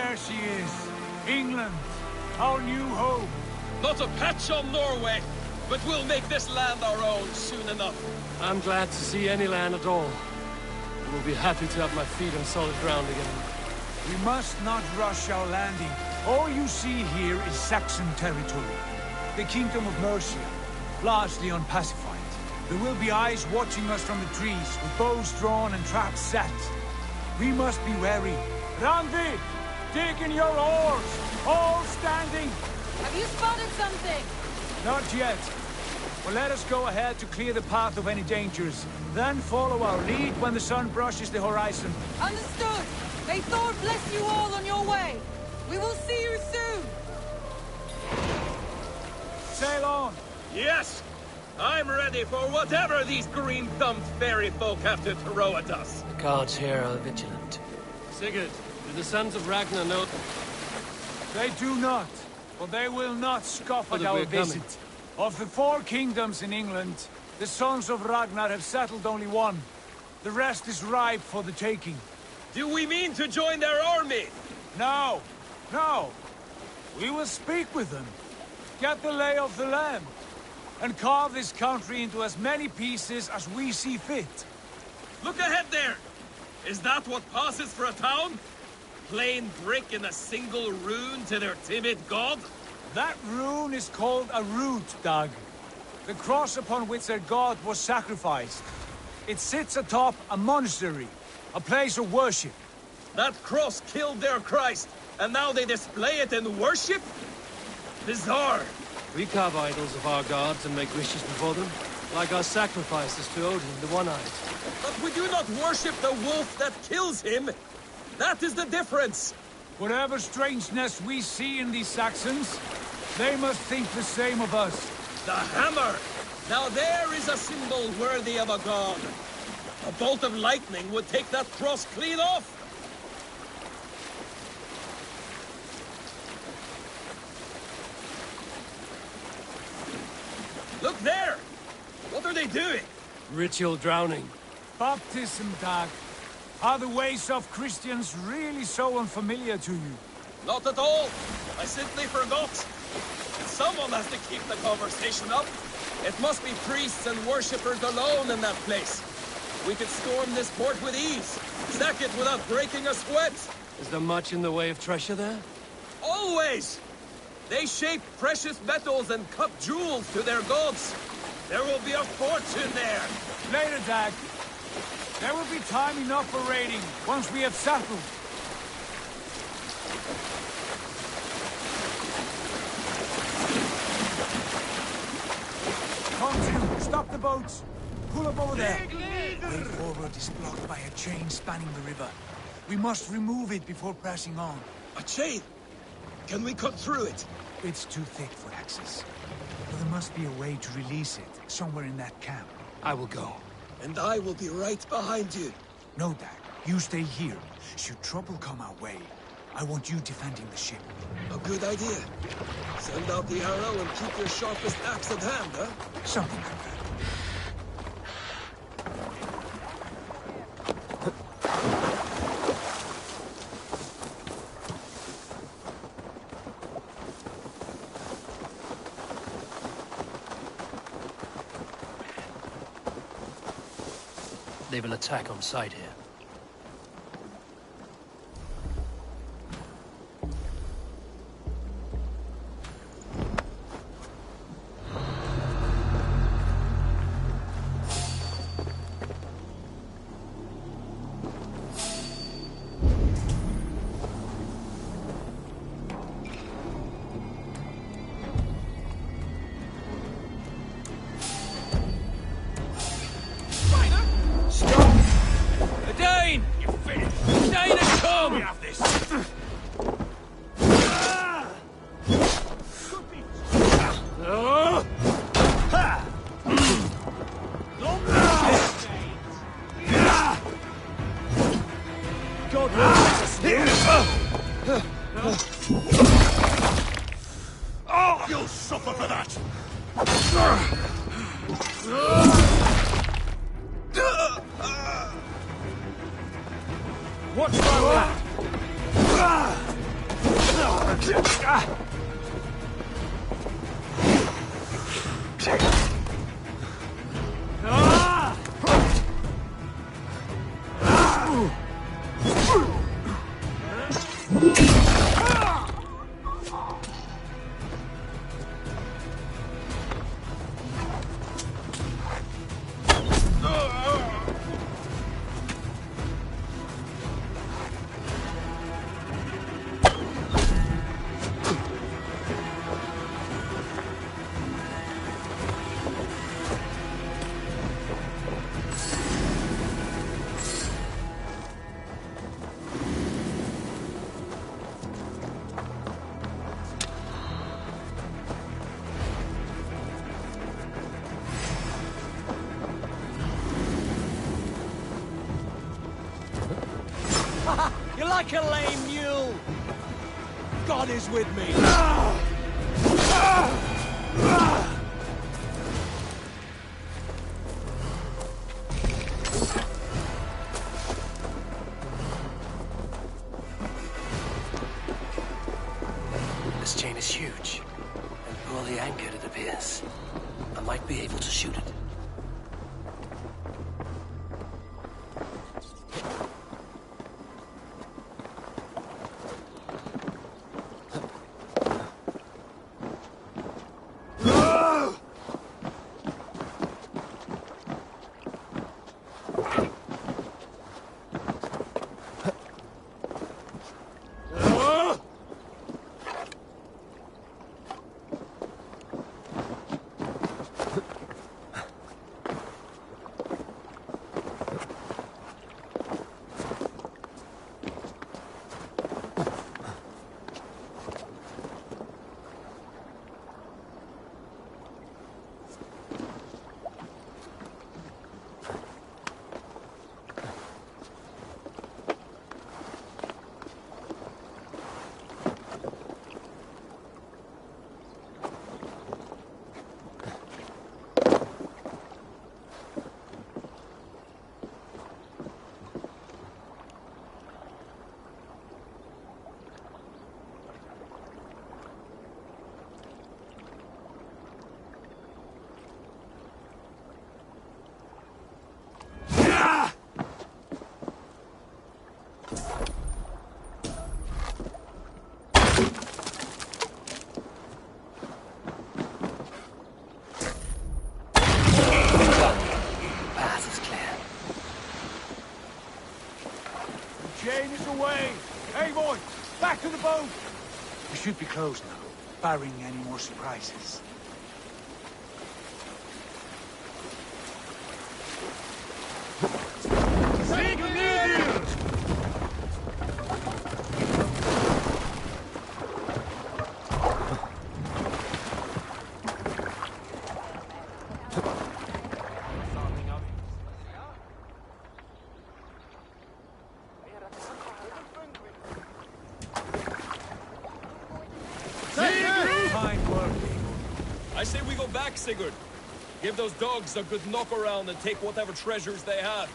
There she is. England, our new home. Not a patch on Norway, but we'll make this land our own soon enough. I'm glad to see any land at all. I will be happy to have my feet on solid ground again. We must not rush our landing. All you see here is Saxon territory. The Kingdom of Mercia, largely unpacified. There will be eyes watching us from the trees, with bows drawn and traps set. We must be wary. Randi! Dig in your oars! All standing! Have you spotted something? Not yet. Well, let us go ahead to clear the path of any dangers. Then follow our lead when the sun brushes the horizon. Understood! May Thor bless you all on your way! We will see you soon! Sail on! Yes! I'm ready for whatever these green-thumbed fairy folk have to throw at us. The gods here are vigilant. Sigurd, do the sons of Ragnar know? They do not, but they will not scoff at our visit. Of the 4 kingdoms in England, the sons of Ragnar have settled only one. The rest is ripe for the taking. Do we mean to join their army? No, no. We will speak with them, get the lay of the land, and carve this country into as many pieces as we see fit. Look ahead there! Is that what passes for a town? Plain brick in a single rune to their timid god? That rune is called a root, Dag. The cross upon which their god was sacrificed. It sits atop a monastery, a place of worship. That cross killed their Christ, and now they display it in worship? Bizarre. We carve idols of our gods and make wishes before them, like our sacrifices to Odin, the One-Eyed. But we do not worship the wolf that kills him. That is the difference. Whatever strangeness we see in these Saxons, they must think the same of us. The hammer! Now there is a symbol worthy of a god. A bolt of lightning would take that cross clean off. Look there! What are they doing? Ritual drowning. Baptism, Dag. Are the ways of Christians really so unfamiliar to you? Not at all. I simply forgot. Someone has to keep the conversation up. It must be priests and worshippers alone in that place. We could storm this port with ease. Sack it without breaking a sweat. Is there much in the way of treasure there? Always! They shape precious metals and cut jewels to their gods. There will be a fortune there. Later, Dag. There will be time enough for raiding, once we have settled. Come to, stop the boats. Pull up over there. Way forward is blocked by a chain spanning the river. We must remove it before pressing on. A chain? Can we cut through it? It's too thick for access. But there must be a way to release it, somewhere in that camp. I will go. And I will be right behind you. No, Dag. You stay here. Should trouble come our way, I want you defending the ship. A good idea. Send out the arrow and keep your sharpest axe at hand, huh? Something like that. They will attack on sight here. You'll suffer for that! Watch my back! You're like a lame mule! God is with me! This chain is huge, and poorly anchored it appears. I might be able to shoot it. We should be closed now, barring any more surprises. I say we go back, Sigurd. Give those dogs a good knock around and take whatever treasures they have.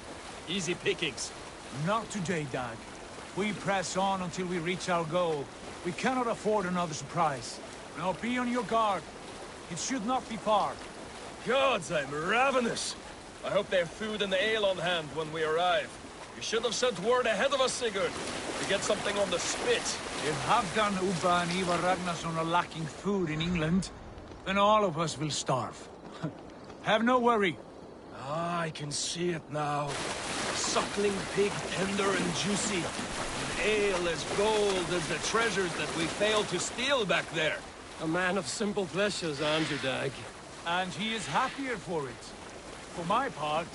Easy pickings. Not today, Dag. We press on until we reach our goal. We cannot afford another surprise. Now be on your guard. It should not be far. Gods, I'm ravenous. I hope they have food and ale on hand when we arrive. You should have sent word ahead of us, Sigurd, to get something on the spit. If Halfdan, Ubba and Ivar Ragnarsson are lacking food in England, then all of us will starve. Have no worry. Ah, I can see it now. A suckling pig, tender and juicy. An ale as gold as the treasures that we failed to steal back there. A man of simple pleasures, aren't you, Dag? And he is happier for it. For my part,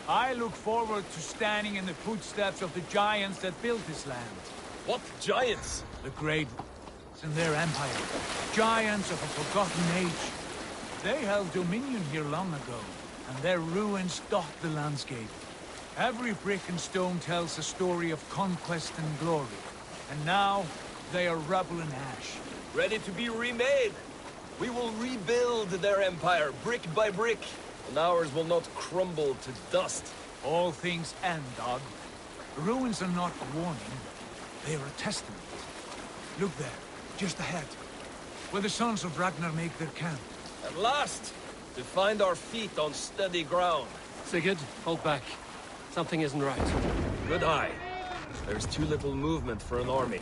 I look forward to standing in the footsteps of the giants that built this land. What giants? The great in their empire. Giants of a forgotten age. They held dominion here long ago, and their ruins dot the landscape. Every brick and stone tells a story of conquest and glory. And now, they are rubble and ash. Ready to be remade. We will rebuild their empire, brick by brick, and ours will not crumble to dust. All things end, Dog. The ruins are not a warning. They are a testament. Look there. just ahead, where the Sons of Ragnar make their camp. At last! To find our feet on steady ground. Sigurd, hold back. Something isn't right. Good eye. There's too little movement for an army.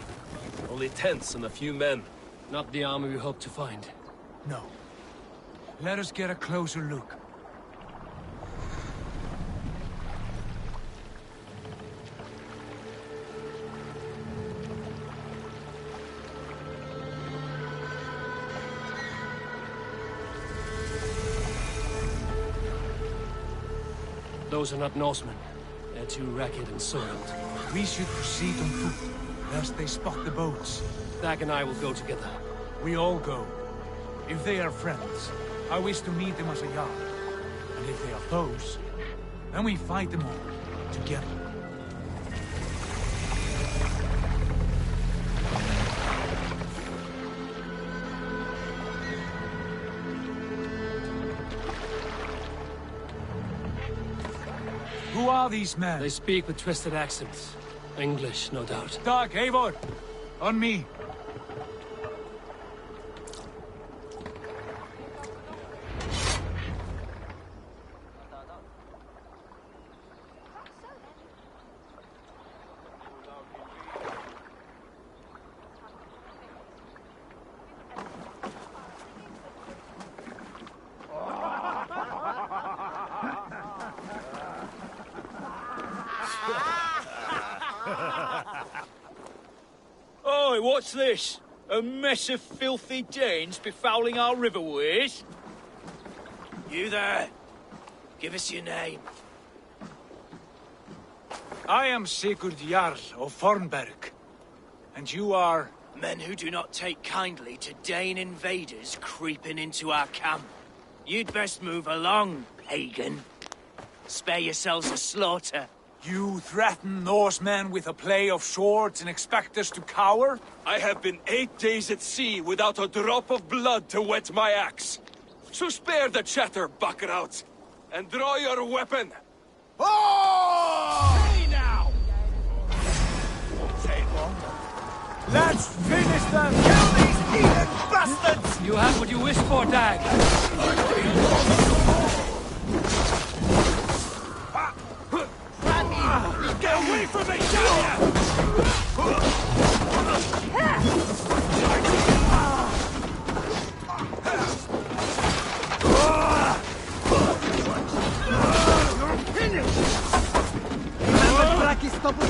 Only tents and a few men. Not the army we hope to find. No. Let us get a closer look. Those are not Norsemen. They're too ragged and soiled. We should proceed on foot, lest they spot the boats. Dag and I will go together. We all go. If they are friends, I wish to meet them as a yard. And if they are foes, then we fight them all, together. Who are these men? They speak with twisted accents. English, no doubt. Dag, Eivor! On me! Oi, what's this? A mess of filthy Danes befouling our riverways? You there? Give us your name. I am Sigurd Jarl of Fornberg. And you are... Men who do not take kindly to Dane invaders creeping into our camp. You'd best move along, pagan. Spare yourselves a slaughter. You threaten Norsemen with a play of swords and expect us to cower? I have been 8 days at sea without a drop of blood to wet my axe. So spare the chatter, buckerouts, and draw your weapon. Oh! Hey now! Say it long. Let's finish them! Kill these heathen bastards! You have what you wish for, Dag. Get away from me, damn you! You're finished! Remember Blackie stubble?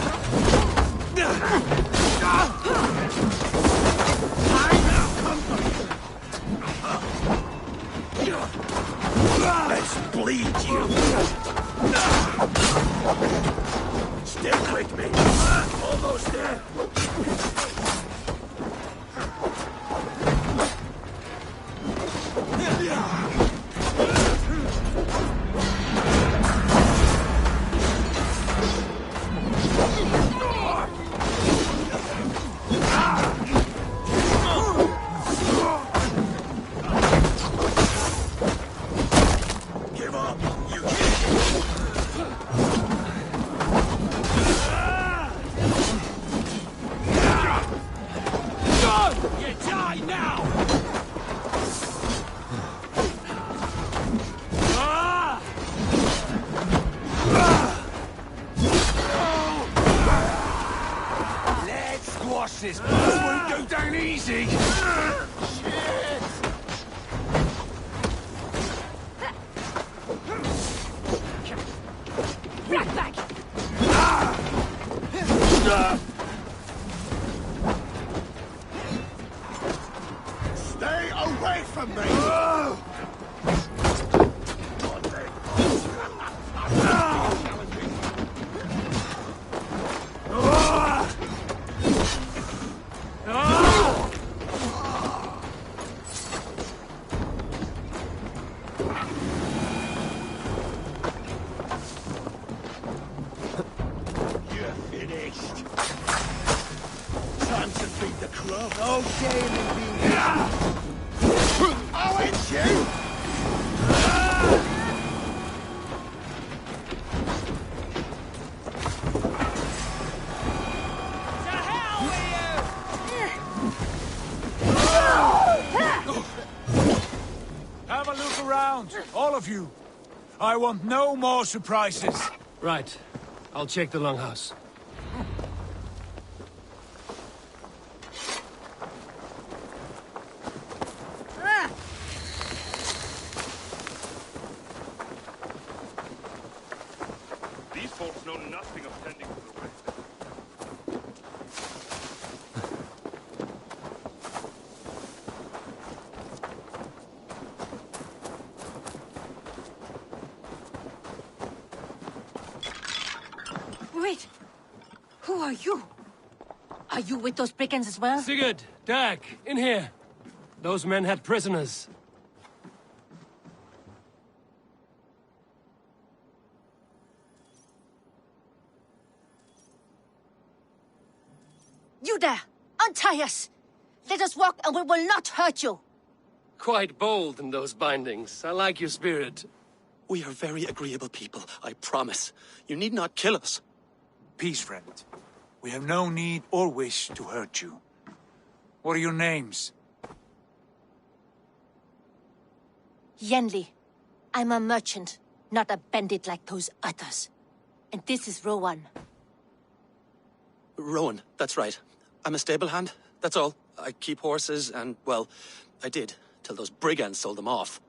Let's bleed you! Stick with me! Almost there! Give up! You You die now! Let's squash this. This won't go down easy. Shit! Right back! Stay away from me! You're finished. Time to feed the crow. Okay, maybe. Oh, it's you! To hell with you! around, all of you. I want no more surprises. Right. I'll check the longhouse. These folks know nothing of tending to the way. Wait! Who are you? Are you with those brigands as well? Sigurd! Dag! In here! Those men had prisoners. You there! Untie us! Let us walk and we will not hurt you! Quite bold in those bindings. I like your spirit. We are very agreeable people, I promise. You need not kill us. Peace, friend. We have no need or wish to hurt you. What are your names? Yenli. I'm a merchant, not a bandit like those others. And this is Rowan. Rowan, that's right. I'm a stable hand, that's all. I keep horses and, well, I did, till those brigands sold them off.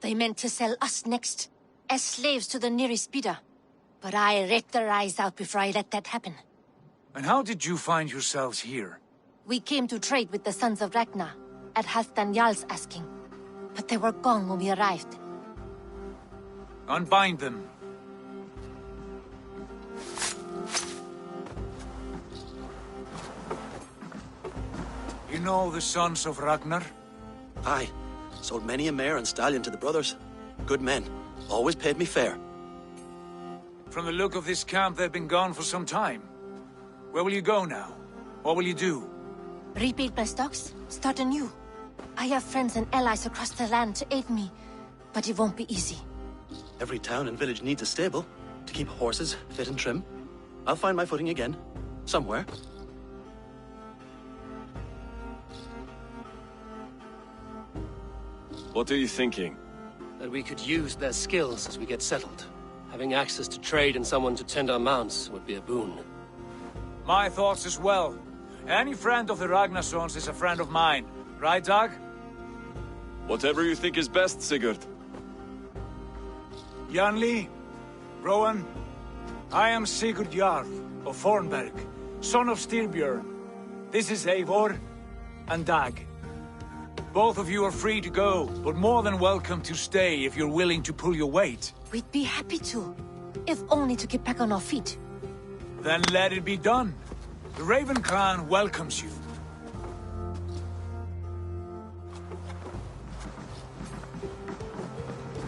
They meant to sell us next, as slaves to the nearest bidder. But I ripped their eyes out before I let that happen. And how did you find yourselves here? We came to trade with the Sons of Ragnar, at Halfdan Jarl's asking. But they were gone when we arrived. Unbind them. You know the Sons of Ragnar? Aye. Sold many a mare and stallion to the brothers. Good men. Always paid me fair. From the look of this camp, they've been gone for some time. Where will you go now? What will you do? Rebuild my stocks, start anew. I have friends and allies across the land to aid me, but it won't be easy. Every town and village needs a stable to keep horses fit and trim. I'll find my footing again. Somewhere. What are you thinking? That we could use their skills as we get settled. Having access to trade and someone to tend our mounts would be a boon. My thoughts as well. Any friend of the Ragnarsons is a friend of mine. Right, Dag? Whatever you think is best, Sigurd. Janli, Rowan, I am Sigurd Jarl of Fornberg, son of Styrbjörn. This is Eivor and Dag. Both of you are free to go, but more than welcome to stay if you're willing to pull your weight. We'd be happy to, if only to get back on our feet. Then let it be done. The Raven clan welcomes you.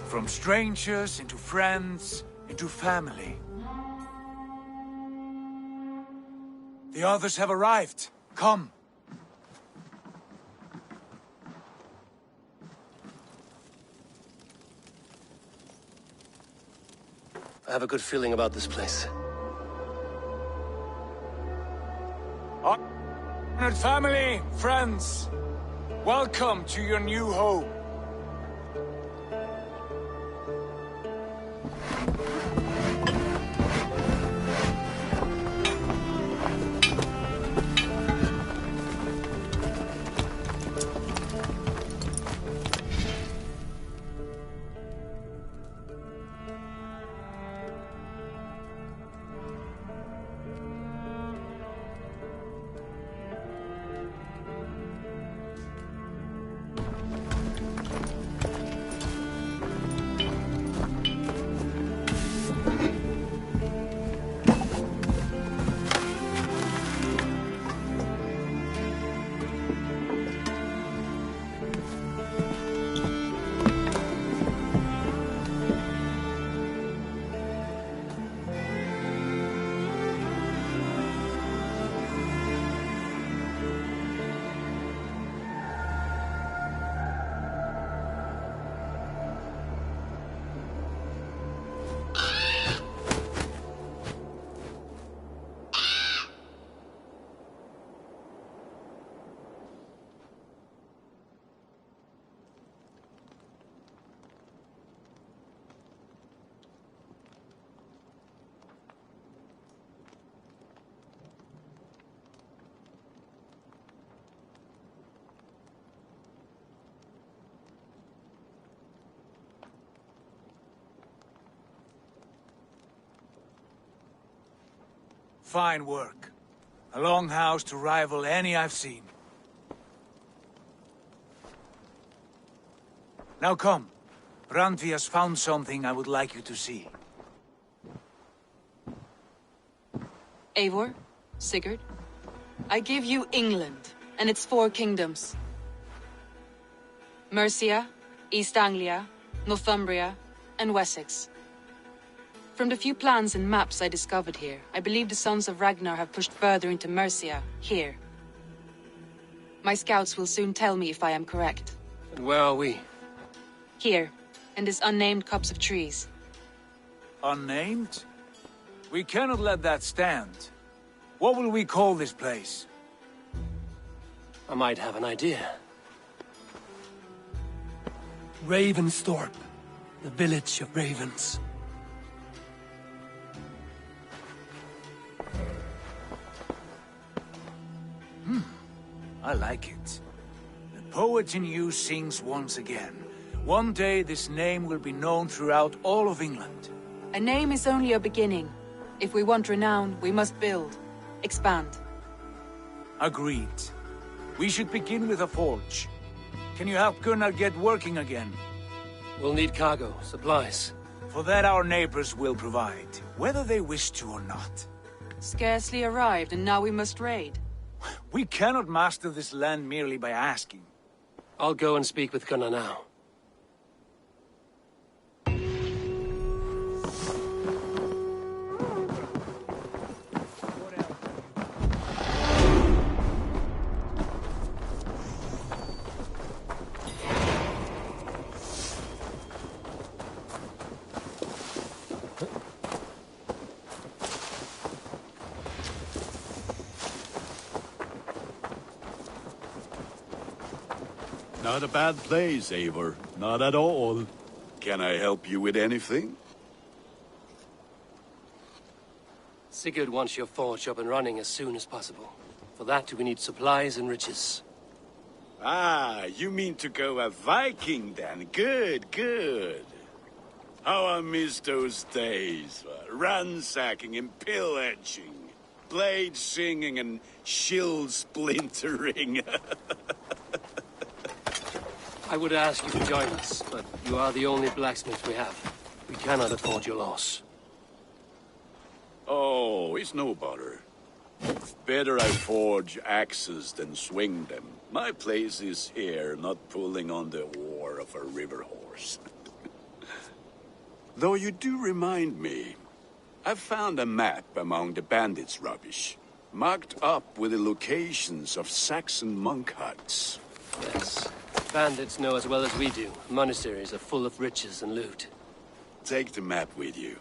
From strangers into friends, into family. The others have arrived. Come. I have a good feeling about this place. Honored family, friends, welcome to your new home. Fine work. A longhouse to rival any I've seen. Now come. Randvi has found something I would like you to see. Eivor, Sigurd, I give you England and its 4 kingdoms. Mercia, East Anglia, Northumbria, and Wessex. From the few plans and maps I discovered here, I believe the Sons of Ragnar have pushed further into Mercia, here. My scouts will soon tell me if I am correct. And where are we? Here, in this unnamed copse of trees. Unnamed? We cannot let that stand. What will we call this place? I might have an idea. Ravensthorpe, the village of ravens. I like it. The poet in you sings once again. One day this name will be known throughout all of England. A name is only a beginning. If we want renown, we must build. Expand. Agreed. We should begin with a forge. Can you help Gunnar get working again? We'll need cargo, supplies. For that our neighbors will provide, whether they wish to or not. Scarcely arrived, and now we must raid. We cannot master this land merely by asking. I'll go and speak with Gunnar now. Not a bad place, Eivor. Not at all. Can I help you with anything? Sigurd wants your forge up and running as soon as possible. For that, we need supplies and riches. Ah, you mean to go a Viking then? Good, good. How I miss those days. Ransacking and pillaging. Blade singing and shield splintering. I would ask you to join us, but you are the only blacksmith we have. We cannot afford your loss. Oh, it's no bother. Better I forge axes than swing them. My place is here, not pulling on the oar of a river horse. Though you do remind me, I found a map among the bandits' rubbish, marked up with the locations of Saxon monk huts. Yes. Bandits know as well as we do. Monasteries are full of riches and loot. Take the map with you,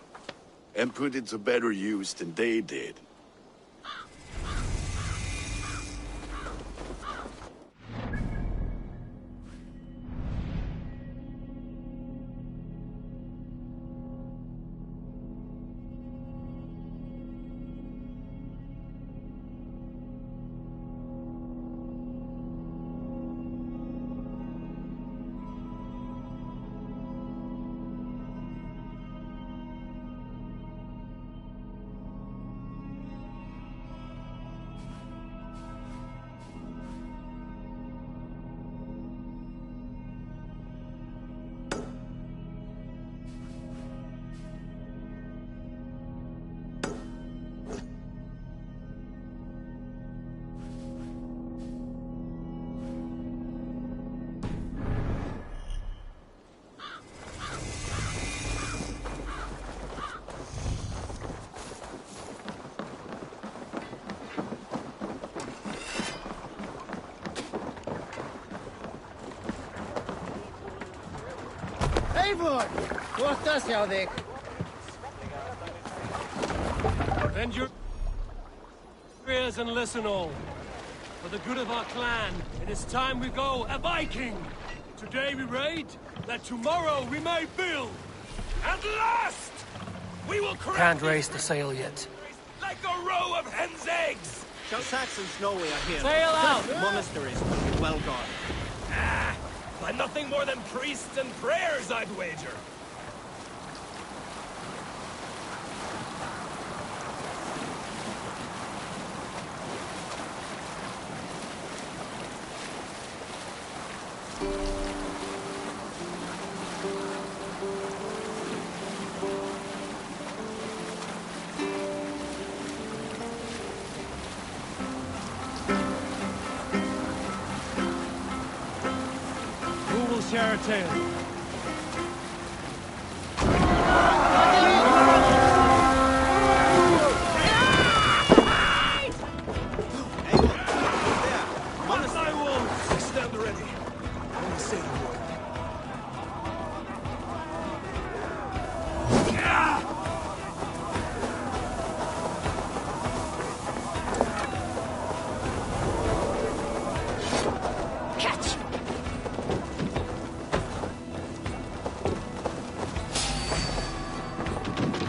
and put it to better use than they did. Eivor! What's hjá þig? Bend your ears and listen all. For the good of our clan, it is time we go a Viking! Today we raid, that tomorrow we may build! At last! We will Can't raise the sail yet. Like a row of hen's eggs! Shall Saxons know we are here? Sail out! The monasteries will be well guarded. Ah, by nothing more than priests and prayers, I'd wager. share a tale.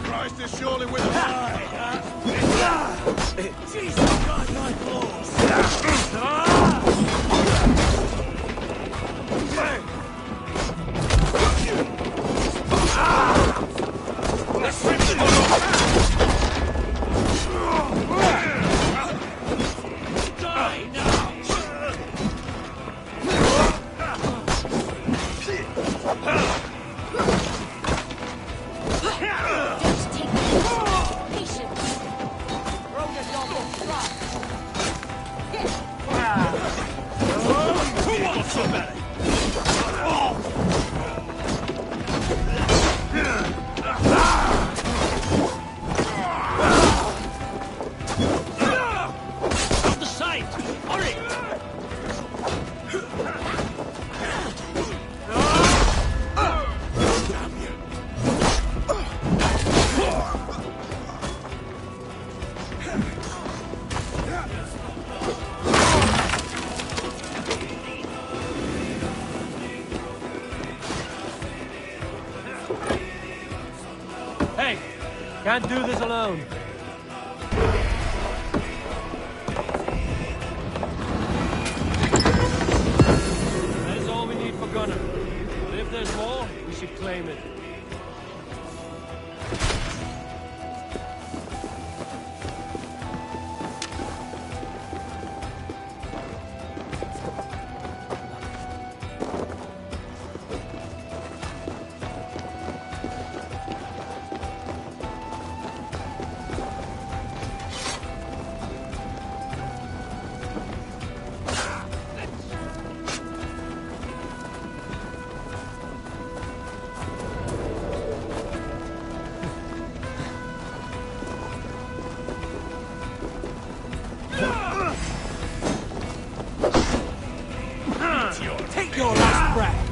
Christ is surely with us. Jesus, God, my Hey, can't do this alone. That is all we need for Gunner. But if there's more, we should claim it. Take your last breath.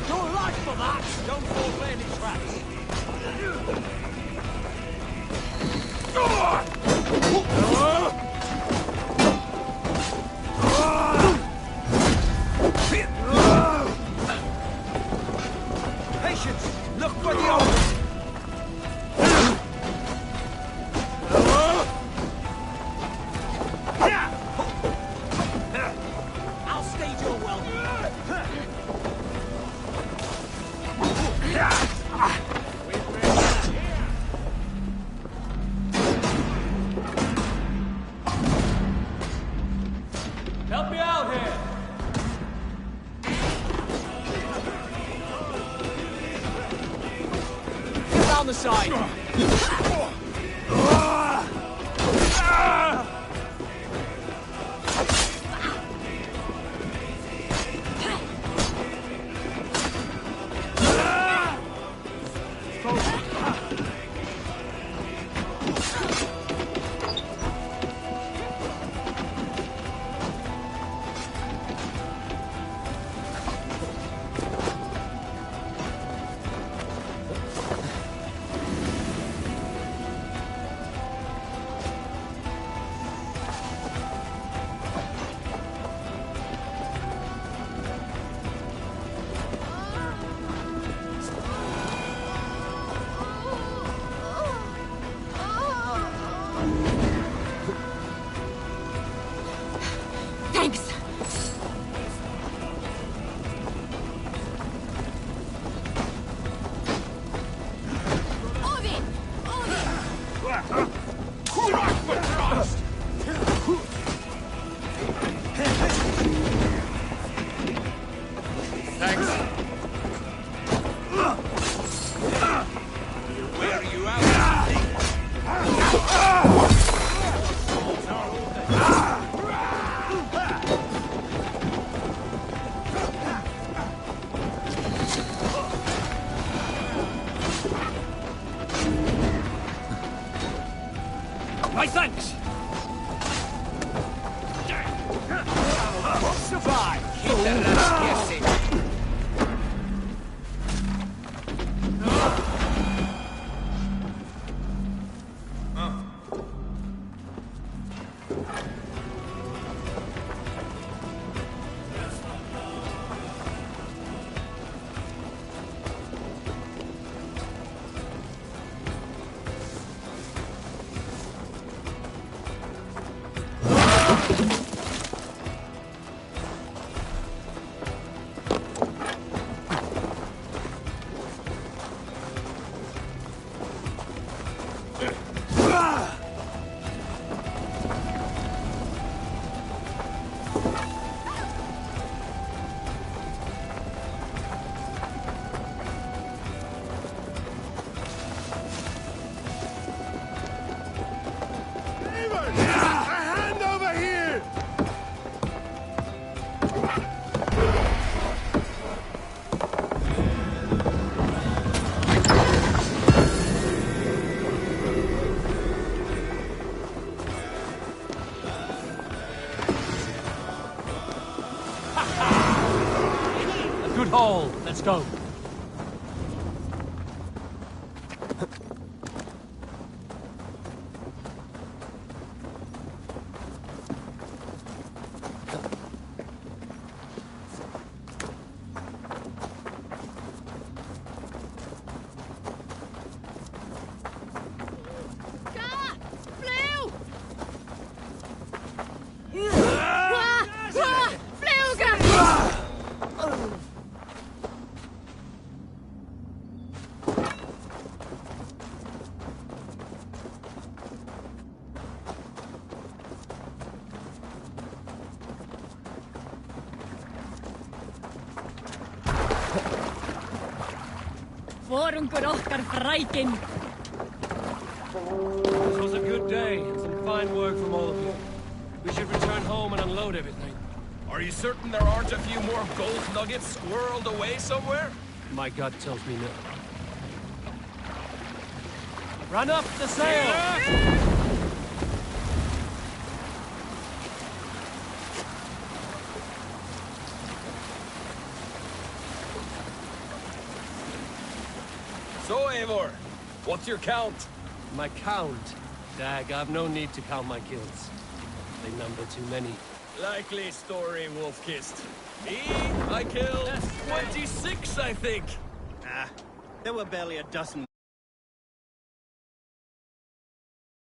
Your life for that! Don't fall for any traps. Patience! Look for the others! I'll stage your welcome. Help me out here! Get down the side! My thanks! Survive! Keep that guessing! Good haul. Let's go. This was a good day, and some fine work from all of you. We should return home and unload everything. Are you certain there aren't a few more gold nuggets squirreled away somewhere? My gut tells me no. Run up the sail! So, Eivor, what's your count? My count? Dag, I've no need to count my kills. They number too many. Likely story, Wolf-Kissed. I killed 26, I think. There were barely a dozen.